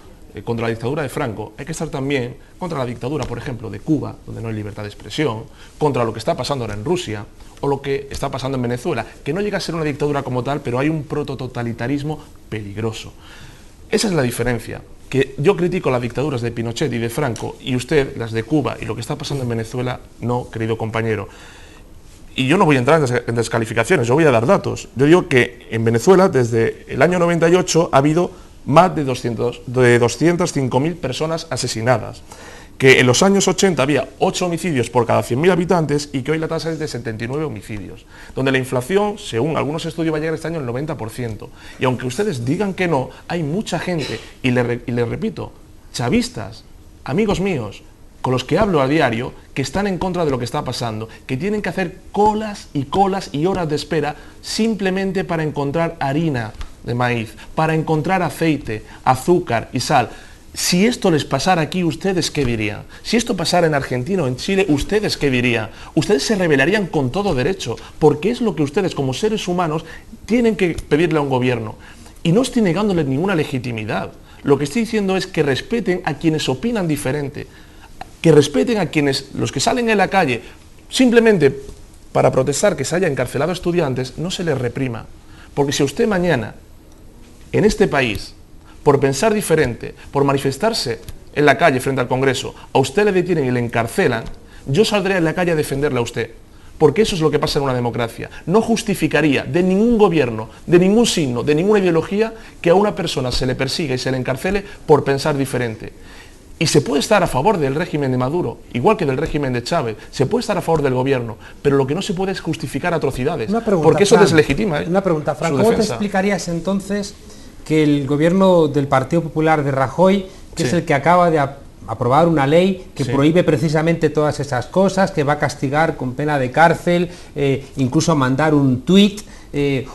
contra la dictadura de Franco, hay que estar también contra la dictadura, por ejemplo, de Cuba, donde no hay libertad de expresión, contra lo que está pasando ahora en Rusia, o lo que está pasando en Venezuela, que no llega a ser una dictadura como tal, pero hay un protototalitarismo peligroso. Esa es la diferencia, que yo critico las dictaduras de Pinochet y de Franco, y usted las de Cuba y lo que está pasando en Venezuela, no, querido compañero. Y yo no voy a entrar en descalificaciones, yo voy a dar datos. Yo digo que en Venezuela, desde el año 98, ha habido más de 205.000 personas asesinadas, que en los años 80 había 8 homicidios por cada 100.000 habitantes y que hoy la tasa es de 79 homicidios, donde la inflación, según algunos estudios, va a llegar este año al 90%. Y aunque ustedes digan que no, hay mucha gente, y les repito, chavistas, amigos míos, con los que hablo a diario, que están en contra de lo que está pasando, que tienen que hacer colas y horas de espera simplemente para encontrar harina de maíz, para encontrar aceite, azúcar y sal. Si esto les pasara aquí, ¿ustedes qué dirían? Si esto pasara en Argentina o en Chile, ¿ustedes qué dirían? Ustedes se rebelarían con todo derecho, porque es lo que ustedes como seres humanos tienen que pedirle a un gobierno. Y no estoy negándoles ninguna legitimidad. Lo que estoy diciendo es que respeten a quienes opinan diferente, que respeten a los que salen en la calle simplemente para protestar que se haya encarcelado a estudiantes, no se les reprima. Porque si usted mañana, en este país, por pensar diferente, por manifestarse en la calle frente al Congreso, a usted le detienen y le encarcelan, yo saldré en la calle a defenderle a usted. Porque eso es lo que pasa en una democracia. No justificaría de ningún gobierno, de ningún signo, de ninguna ideología, que a una persona se le persiga y se le encarcele por pensar diferente. Y se puede estar a favor del régimen de Maduro, igual que del régimen de Chávez, se puede estar a favor del gobierno, pero lo que no se puede es justificar atrocidades, porque eso deslegitima Una pregunta, Fran, ¿cómo te defensa. explicarías entonces que el gobierno del Partido Popular de Rajoy, que es el que acaba de aprobar una ley que prohíbe precisamente todas esas cosas, que va a castigar con pena de cárcel, incluso mandar un tuit,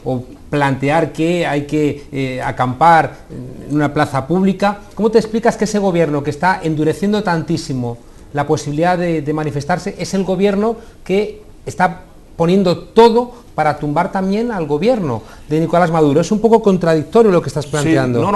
o plantear que hay que acampar en una plaza pública? ¿Cómo te explicas que ese gobierno que está endureciendo tantísimo la posibilidad de manifestarse es el gobierno que está poniendo todo para tumbar también al gobierno de Nicolás Maduro? Es un poco contradictorio lo que estás planteando. Sí,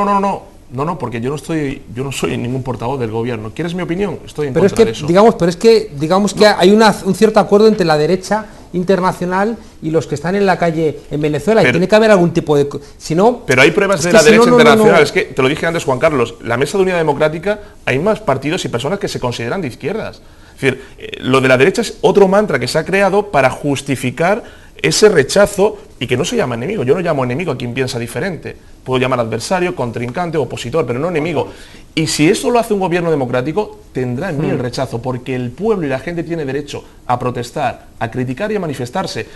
no, porque yo no soy ningún portavoz del gobierno. ¿Quieres mi opinión? Estoy en contra de eso. Digamos que hay un cierto acuerdo entre la derecha internacional y los que están en la calle en Venezuela. Y tiene que haber algún tipo de... Si no, pero hay pruebas de la derecha internacional. Es que, te lo dije antes, Juan Carlos, la Mesa de Unidad Democrática, hay más partidos y personas que se consideran de izquierdas. Es decir, lo de la derecha es otro mantra que se ha creado para justificar ese rechazo y que no se llama enemigo. Yo no llamo enemigo a quien piensa diferente. Puedo llamar adversario, contrincante, opositor, pero no enemigo. Y si esto lo hace un gobierno democrático, tendrá en mí el rechazo, porque el pueblo y la gente tiene derecho a protestar, a criticar y a manifestarse.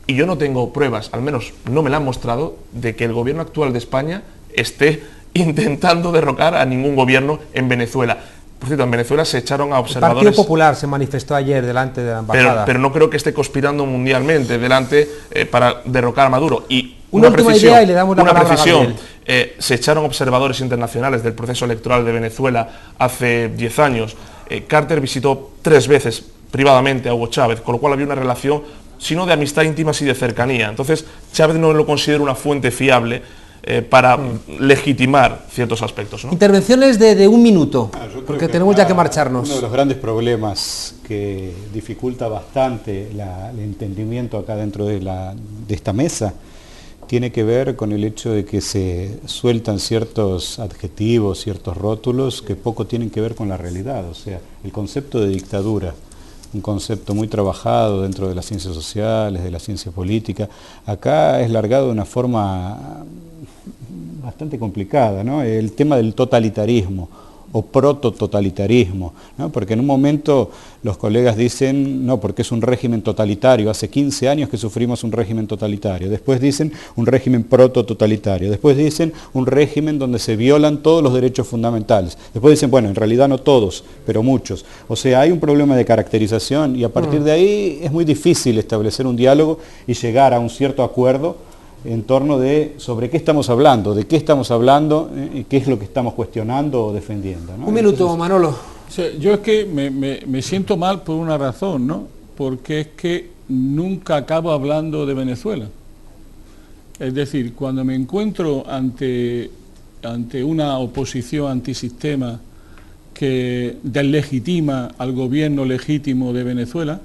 Y yo no tengo pruebas, al menos no me la han mostrado, de que el gobierno actual de España esté intentando derrocar a ningún gobierno en Venezuela. Por cierto, en Venezuela se echaron a observadores... El Partido Popular se manifestó ayer delante de la embajada. Pero no creo que esté conspirando mundialmente delante para derrocar a Maduro. Y una última idea y le damos la palabra a Gabriel. Se echaron observadores internacionales del proceso electoral de Venezuela hace 10 años. Carter visitó 3 veces privadamente a Hugo Chávez, con lo cual había una relación, si no de amistad íntima, sí de cercanía. Entonces, Chávez no lo considera una fuente fiable para legitimar ciertos aspectos, ¿no? Intervenciones de 1 minuto, porque tenemos ya que marcharnos. Uno de los grandes problemas que dificulta bastante el entendimiento acá dentro de esta mesa tiene que ver con el hecho de que se sueltan ciertos adjetivos, ciertos rótulos que poco tienen que ver con la realidad. O sea, el concepto de dictadura, un concepto muy trabajado dentro de las ciencias sociales, de la ciencia política, acá es largado de una forma bastante complicada, ¿no? El tema del totalitarismo o protototalitarismo, ¿no? Porque en un momento los colegas dicen, no, porque es un régimen totalitario, hace 15 años que sufrimos un régimen totalitario, después dicen un régimen protototalitario, después dicen un régimen donde se violan todos los derechos fundamentales, después dicen, bueno, en realidad no todos, pero muchos. O sea, hay un problema de caracterización y a partir de ahí es muy difícil establecer un diálogo y llegar a un cierto acuerdo en torno de sobre qué estamos hablando, de qué estamos hablando, qué es lo que estamos cuestionando o defendiendo, ¿no? 1 minuto, Entonces, Manolo. O sea, yo es que me siento mal por una razón, ¿no? Porque es que nunca acabo hablando de Venezuela. Es decir, cuando me encuentro ante una oposición antisistema que deslegitima al gobierno legítimo de Venezuela,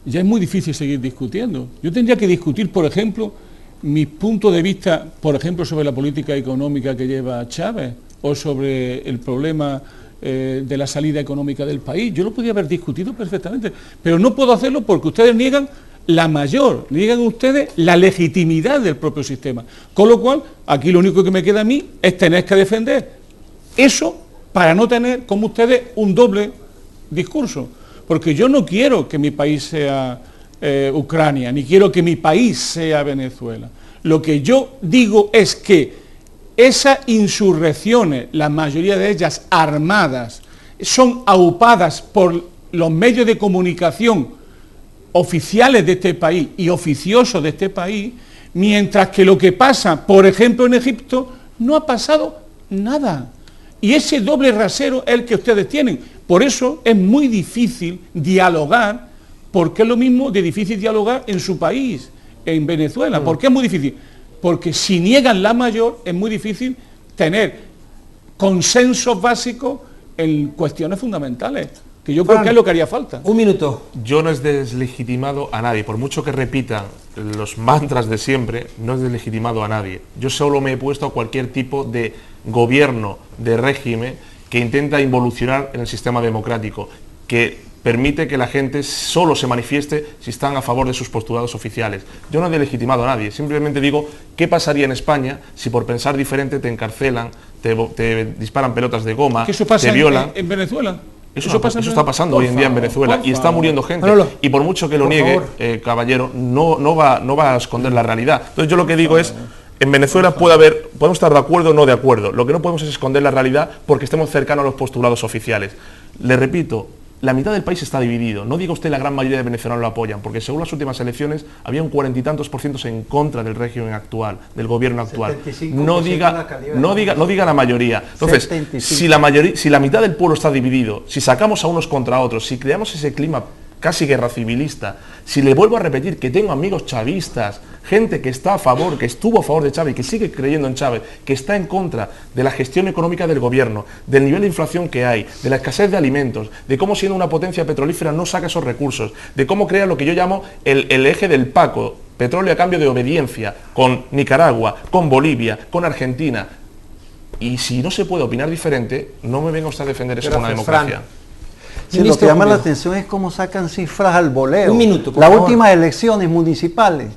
ya es muy difícil seguir discutiendo. Yo tendría que discutir, por ejemplo, mis puntos de vista, por ejemplo, sobre la política económica que lleva Chávez o sobre el problema de la salida económica del país. Yo lo podría haber discutido perfectamente, pero no puedo hacerlo porque ustedes niegan niegan ustedes la legitimidad del propio sistema. Con lo cual, aquí lo único que me queda a mí es tener que defender eso para no tener, como ustedes, un doble discurso. Porque yo no quiero que mi país sea Ucrania, ni quiero que mi país sea Venezuela. Lo que yo digo es que esas insurrecciones, la mayoría de ellas armadas, son aupadas por los medios de comunicación oficiales de este país y oficiosos de este país, mientras que lo que pasa, por ejemplo, en Egipto, no ha pasado nada. Y ese doble rasero es el que ustedes tienen. Por eso es muy difícil dialogar, porque es lo mismo de difícil dialogar en su país, en Venezuela. ¿Por qué es muy difícil? Porque si niegan la mayor, es muy difícil tener consensos básicos en cuestiones fundamentales, que yo creo que es lo que haría falta. 1 minuto. Yo no he deslegitimado a nadie, por mucho que repitan los mantras de siempre, no he deslegitimado a nadie. Yo solo me he puesto a cualquier tipo de gobierno, de régimen, que intenta involucionar en el sistema democrático, que permite que la gente solo se manifieste si están a favor de sus postulados oficiales. Yo no he delegitimado a nadie, simplemente digo qué pasaría en España si por pensar diferente te encarcelan, te disparan pelotas de goma, te violan. En Venezuela. Eso está pasando hoy en día en Venezuela y está muriendo gente. Y por mucho que lo niegue, caballero, no va a esconder la realidad. Entonces yo lo que digo es, en Venezuela podemos estar de acuerdo o no de acuerdo. Lo que no podemos es esconder la realidad porque estemos cercanos a los postulados oficiales. Le repito, la mitad del país está dividido. No diga usted la gran mayoría de venezolanos lo apoyan, porque según las últimas elecciones había un 40 y tantos % en contra del régimen actual, del gobierno actual. No diga la mayoría. Entonces, si la mitad del pueblo está dividido, si sacamos a unos contra otros, si creamos ese clima casi guerra civilista, si le vuelvo a repetir que tengo amigos chavistas, gente que está a favor, que estuvo a favor de Chávez, que sigue creyendo en Chávez, que está en contra de la gestión económica del gobierno, del nivel de inflación que hay, de la escasez de alimentos, de cómo siendo una potencia petrolífera no saca esos recursos, de cómo crea lo que yo llamo el eje del Paco, petróleo a cambio de obediencia, con Nicaragua, con Bolivia, con Argentina. Y si no se puede opinar diferente, no me venga usted a defender eso con una democracia. Sí, lo que llama la atención es cómo sacan cifras al voleo. Un minuto, por Las favor. últimas elecciones municipales,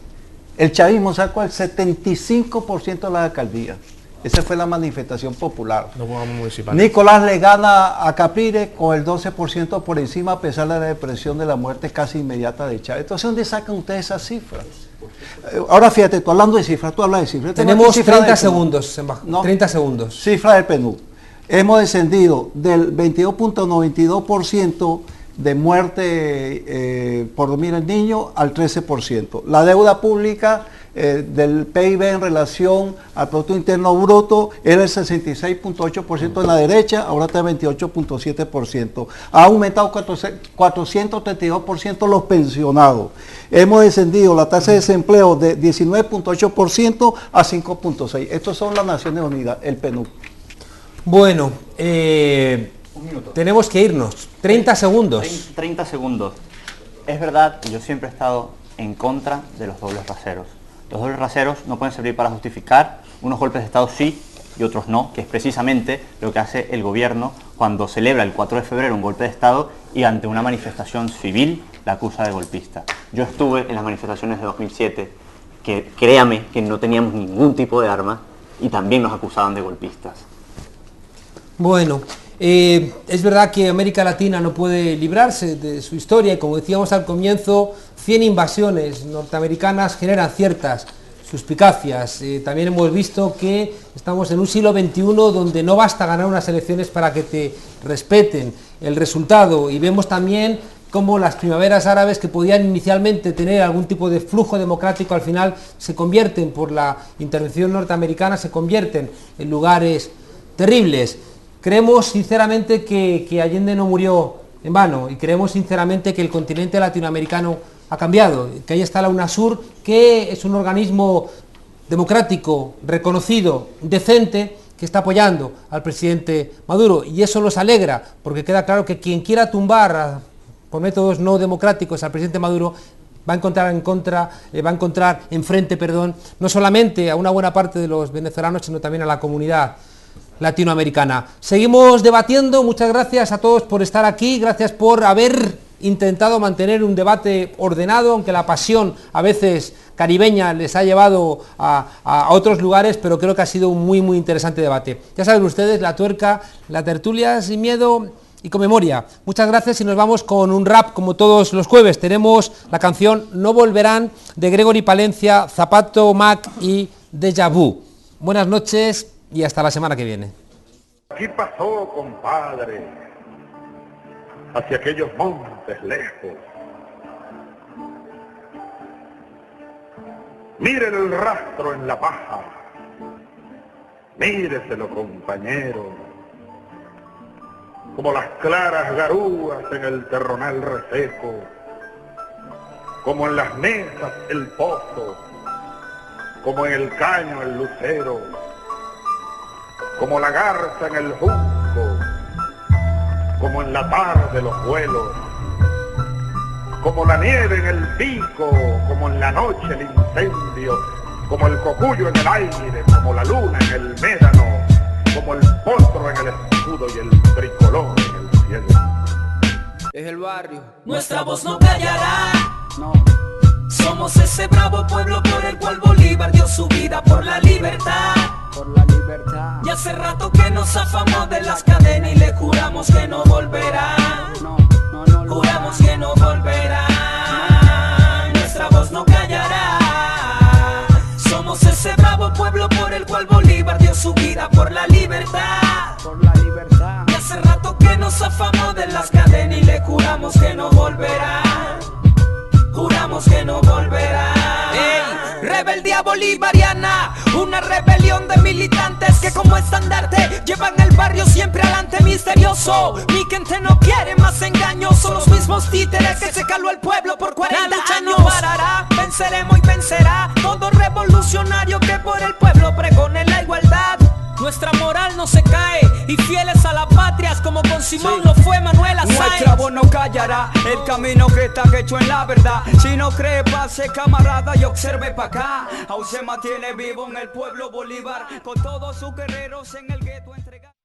el chavismo sacó el 75% de las alcaldías. Esa fue la manifestación popular. No pongamos municipal. Nicolás le gana a Capriles con el 12% por encima, a pesar de la depresión de la muerte casi inmediata de Chávez. Entonces, ¿dónde sacan ustedes esas cifras? Ahora fíjate, tú hablando de cifras, tú hablas de cifras. Tenemos 30 segundos, ¿no? 30 segundos. Cifra del PNUD. Hemos descendido del 22.92% de muerte por dormir el niño al 13%. La deuda pública del PIB en relación al Producto Interno Bruto era el 66.8% en la derecha, ahora está el 28.7%. Ha aumentado 432% los pensionados. Hemos descendido la tasa de desempleo de 19.8% a 5.6%. Estos son las Naciones Unidas, el PNUD. Bueno, tenemos que irnos. 30 segundos. 30 segundos. Es verdad, yo siempre he estado en contra de los dobles raseros. Los dobles raseros no pueden servir para justificar unos golpes de Estado sí y otros no, que es precisamente lo que hace el gobierno cuando celebra el 4 de febrero un golpe de Estado y ante una manifestación civil la acusa de golpista. Yo estuve en las manifestaciones de 2007, que créame que no teníamos ningún tipo de arma y también nos acusaban de golpistas. Bueno, es verdad que América Latina no puede librarse de su historia y como decíamos al comienzo, 100 invasiones norteamericanas generan ciertas suspicacias. También hemos visto que estamos en un siglo XXI donde no basta ganar unas elecciones para que te respeten el resultado y vemos también cómo las primaveras árabes que podían inicialmente tener algún tipo de flujo democrático al final se convierten por la intervención norteamericana, se convierten en lugares terribles. Creemos sinceramente que Allende no murió en vano y creemos sinceramente que el continente latinoamericano ha cambiado, que ahí está la UNASUR, que es un organismo democrático, reconocido, decente, que está apoyando al presidente Maduro y eso nos alegra porque queda claro que quien quiera tumbar por métodos no democráticos al presidente Maduro va a encontrar enfrente, no solamente a una buena parte de los venezolanos, sino también a la comunidad latinoamericana. Seguimos debatiendo, muchas gracias a todos por estar aquí, gracias por haber intentado mantener un debate ordenado, aunque la pasión a veces caribeña les ha llevado a otros lugares, pero creo que ha sido un muy interesante debate. Ya saben ustedes, La Tuerca, la tertulia sin miedo y con memoria. Muchas gracias y nos vamos con un rap como todos los jueves. Tenemos la canción No Volverán de Gregory Palencia, Zapato, Mac y Déjà Vu. Buenas noches y hasta la semana que viene. Aquí pasó, compadre, hacia aquellos montes lejos. Miren el rastro en la paja, míreselo, compañero, como las claras garúas en el terronal reseco, como en las mesas el pozo, como en el caño el lucero, como la garza en el junco, como en la tarde los vuelos, como la nieve en el pico, como en la noche el incendio, como el cocuyo en el aire, como la luna en el médano, como el potro en el escudo y el tricolor en el cielo. Es el barrio. Nuestra voz no callará. No. Somos ese bravo pueblo por el cual Bolívar dio su vida por la libertad. Por la libertad. Y hace rato que nos zafamos de las cadenas y le juramos que no volverá. Juramos que no volverá. Nuestra voz no callará. Somos ese bravo pueblo por el cual Bolívar dio su vida por la libertad. Por la libertad. Y hace rato que nos zafamos de las cadenas y le juramos que no volverá. Juramos que no volverá. Ey, rebeldía bolivariana, una rebelión de militantes que como estandarte llevan el barrio siempre adelante misterioso. engañoso. Mi gente no quiere más engaños, son los mismos títeres que se caló el pueblo por 40 años. La lucha no parará, venceremos y vencerá todo revolucionario que por el pueblo pregone la igualdad. Nuestra moral no se cae y fieles a la patria como con Simón lo fue Manuel Sáenz. Nuestra voz no callará, el camino que está hecho en la verdad. Si no cree, pase camarada y observe pa' acá. Aún se mantiene vivo en el pueblo Bolívar, con todos sus guerreros en el gueto entregados.